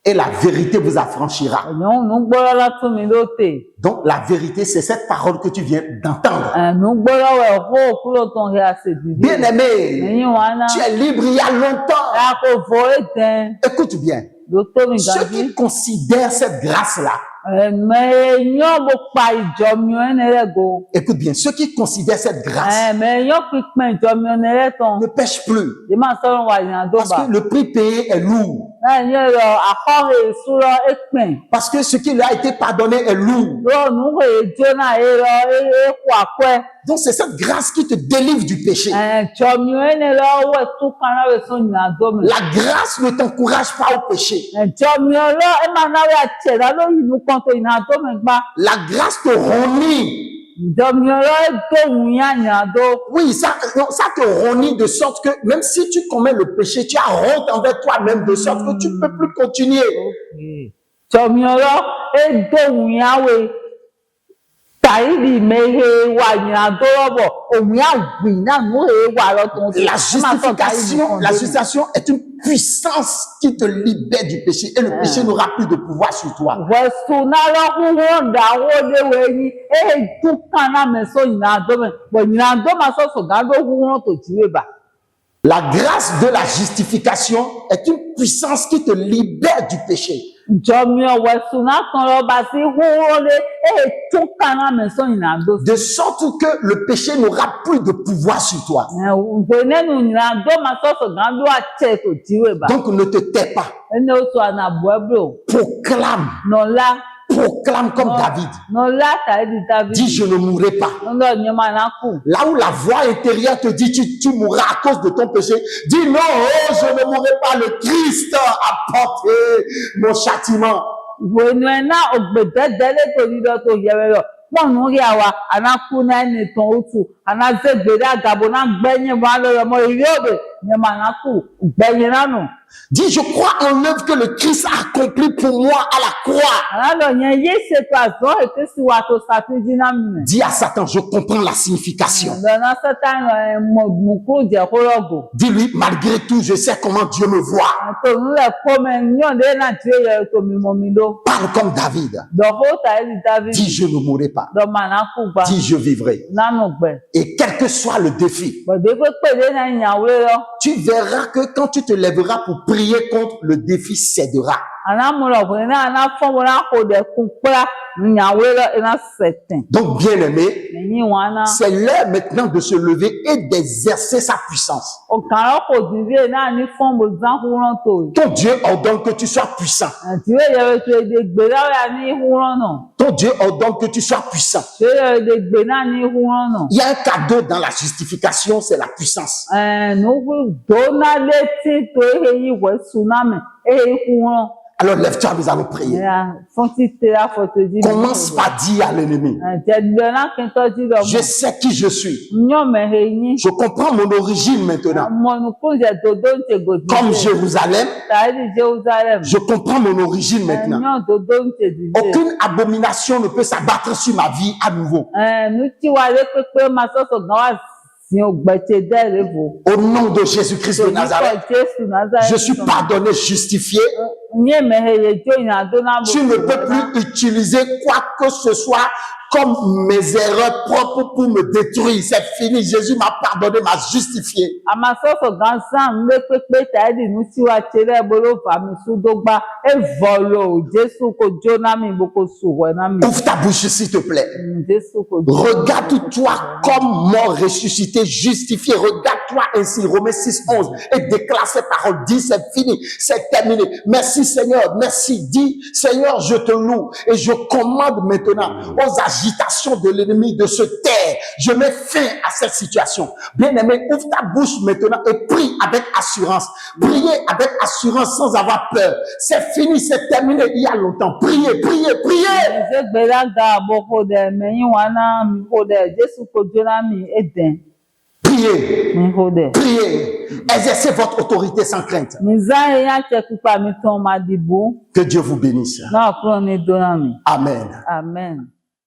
et la vérité vous affranchira. nu gbɔdɔ la tún mi ló tè. Donc la vérité, c'est cette parole que tu viens d'entendre. Nu gbɔdɔ wɛ hó kúlò tó ń hɛ ase dìde. Bien-aimé, Ẹ̀yin wa ná. tu es libre il y a longtemps. Ya ko vo edɛn. Écoute bien, Ló tó mi ceux gàdí. qui considèrent cette grâce-là, Mɛ enyɔ bo pa ìjɔmiɔ ɛnɛ lɛ go. écoute bien, ceux qui considèrent cette grâce Mɛ enyɔ kpikpɛ ìjɔmiɔ ɛnɛ lɛ tɔn. ne pêchent plus Yìí máa sọ̀rọ̀ wà yìnyín àdó parce bá. que le prix payé est lourd. Ẹ̀yin yọ àkọ́rè ìṣúra ẹ̀pẹ̀. Parce que ce qui leur a été pardonné est lourd. Lọ nu hè jóná ẹ̀rọ ẹ̀kọ́ àpẹ́. Donc c'est cette grâce qui te délivre du péché. Ìjɔmiɔ ɛnɛ lɛ wɔ tún kaná wẹ̀ sọ yìnyín àdó mi. La grâce ne t'encourage pas au péché. Ìjɔmiɔ lɔ ẹ máa náwó àtiẹ̀ dá ló yìnyín kan tó yìnyín àdó mi gbá. La grâce te renie. Ìjɔmiɔ lɔ ẹ̀dó wùnyá yìnyín àdó. Oui, ça te renie de sorte que même si tu commets le péché, tu as honte envers toi-même de sorte que tu ne peux plus continuer. Ìjɔmiɔ lɔ ẹ̀dó wùnyá wẹ̀. Tàyídì mẹ́hẹ́ wà yìnyín àdó lọ́bọ̀. Òwúnyá wì náà nù hẹ́ wà lọ́tọ̀. La justification est une puissance qui te libère du péché et le péché n'aura plus de pouvoir sur toi. Wẹ̀sùn náà lọ́kùnrin ọ̀dàwó léwé yín. Èyí tún kàn náà mẹ́sọ̀ yìnyín àdó mẹ́. Bọ̀ yìnyín àdó máa sọ̀sọ̀ gádó kúrò tó jíwé bà. La grâce de la justification est une puissance qui te libère du péché. Ìjọmiọ wẹ̀sùn náà kan lọ bá sí kúrò lé. Èyí tún kàn náà mẹ́sọ̀ yìnyín àdó. De sorte que le péché n'aura plus de pouvoir sur toi. Ìgbè nínú yìnyín àdó máa sọ̀sọ̀ gádó àtiẹ̀ tó jíwé bà. Donc ne te tais pas. Ẹni ó sọ ànàbọ̀ ẹ̀bùrò. Proclame, Nọ̀lá. proclame comme David. Nọ̀lá tàyídì David. Dis je ne mourrai pas. Nọ̀lá ni máa ná kù. Là où la voix intérieure te dit tu mourras à cause de ton péché, dis non, oh, je ne mourrai pas, le Christ a porté mon châtiment. Ìwòyìn ẹ̀ náà ògbèdẹ́dẹ́lé torí lọ tó yẹrẹ lọ. Wọ́n nù rí àwa, àná kú náà ẹni tán ó tù, àná zégbèrè àgàbọ̀ náà gbẹ́yìn wọn lọ́rọ̀ mọ́ ìrí òbè, ní màá ná kú, gbẹ́yìn náà nù. Dis je crois en l'œuvre que le Christ a accomplie pour moi à la croix. Àná lọ yẹn yé ṣètò àzọ́ èké sí wa tó ṣàtúnjí náà mi. Dis à Satan, je comprends la signification. Lọ́nà sẹ́tàn mú kúrò jẹ́ kó rọ̀gò. Dis-lui, malgré tout, je sais comment Dieu me voit. Tòun lẹ̀ kó mẹ́ yọ̀ǹde náà tí ó yẹ tó mi mọ́ mi ló. Parle comme David. Dọ̀fó tàyídì David. Dis je ne mourrai pas. Dọ̀ màá ná kú gbà. Dis je vivrai. Nánú gbẹ. Et quel que soit le défi, Bọ̀dé pé pèlè náà ìyàwó lọ. tu verras que quand tu te lèveras pour prier contre, le défi cédera. Àná mo lọ pé náà ná fọ́n mo náà kó dẹ̀ kún pẹ́lá ìyàwó lọ iná sẹ̀tẹ̀. Donc, bien-aimé, Ẹ̀yin wọn náà. c'est l'heure maintenant de se lever et d'exercer sa puissance. Ọ̀kàrọ̀ kò dìde náà ní fọ́n mo zán kúrán tó yìí. Ton Dieu ordonne que tu sois puissant. Àti wé yẹrẹ tó èdè gbé lọ́wọ́ ní kúrán náà. Ton Dieu ordonne que tu sois puissant. Tó yẹrẹ èdè gbé náà ní kúrán náà. Il y a un cadeau dans la justification, c'est la puissance. Nùkú dóná létí tó èyí wẹ̀ tsunami èyí kúrán. Alors lève-toi, nous allons prier. Fọ́n ti tẹ́lá fọ́tò jí. Commence par dire à l'ennemi, Jẹ̀dùlẹ̀ náà kí n tọ́jú lọ. je sais qui je suis. Nyọ́ mẹ́hẹ̀ yín. Je comprends mon origine maintenant. Mọ̀nùkú jẹ̀ dòdó ń ṣe gòdì. Comme Jérusalem, Tàyídì Jérusalem. je comprends mon origine maintenant. Nyọ́ dòdó ń ṣe dìde. Aucune abomination ne peut s'abattre sur ma vie à nouveau. Nu tí wàá lé pépé máa sọ̀sọ̀ gan wá sí ògbẹ̀tẹ̀ dẹ́rẹ́ fò. Au nom de Jésus-Christ de Nazareth, Jésù Nazareth. je suis pardonné, justifié. Ní èmẹ̀hẹ̀yẹ jó ìrìnàjò náà bò. Tu ne peux plus utiliser quoi que ce soit comme mes erreurs propres pour me détruire. C'est fini. Jésus m'a pardonné, m'a justifié. A máa sọ̀sọ̀ gan sáà lé pépé tàyídì nu tí wàá ṣeré bolo fàmì súdógbá. Vọ̀lọ̀ Jésù kò jóná mi bó kò sùwẹ̀ náà mi. Ouvre ta bouche, s'il te plaît. Jésù kò jóná. Regarde-toi comme mort ressuscité, justifié. Regarde-toi ainsi, Romains 6:11, et déclare ces paroles. Dis, c'est fini, c'est terminé. Merci Seigneur, merci. Dis, Seigneur, je te loue et je commande maintenant aux agitations de l'ennemi de se taire. Je mets fin à cette situation. Bien-aimé, ouvre ta bouche maintenant et prie avec assurance. Priez avec assurance sans avoir peur. C'est fini, c'est terminé il y a longtemps. Priez, priez, priez. Ṣé gbéraga àbọ̀ kò dẹ̀ mẹ́yìn wá náà mi kò dẹ̀ Jésù kò jóná mi èdè Priez, mi kò dẹ̀. priez. Exercez votre autorité sans crainte. Mi zá eyín àṣẹ pípa mi tán máa dìbò Que Dieu vous bénisse. náà kúrò ní dóná mi. Amen. Amen.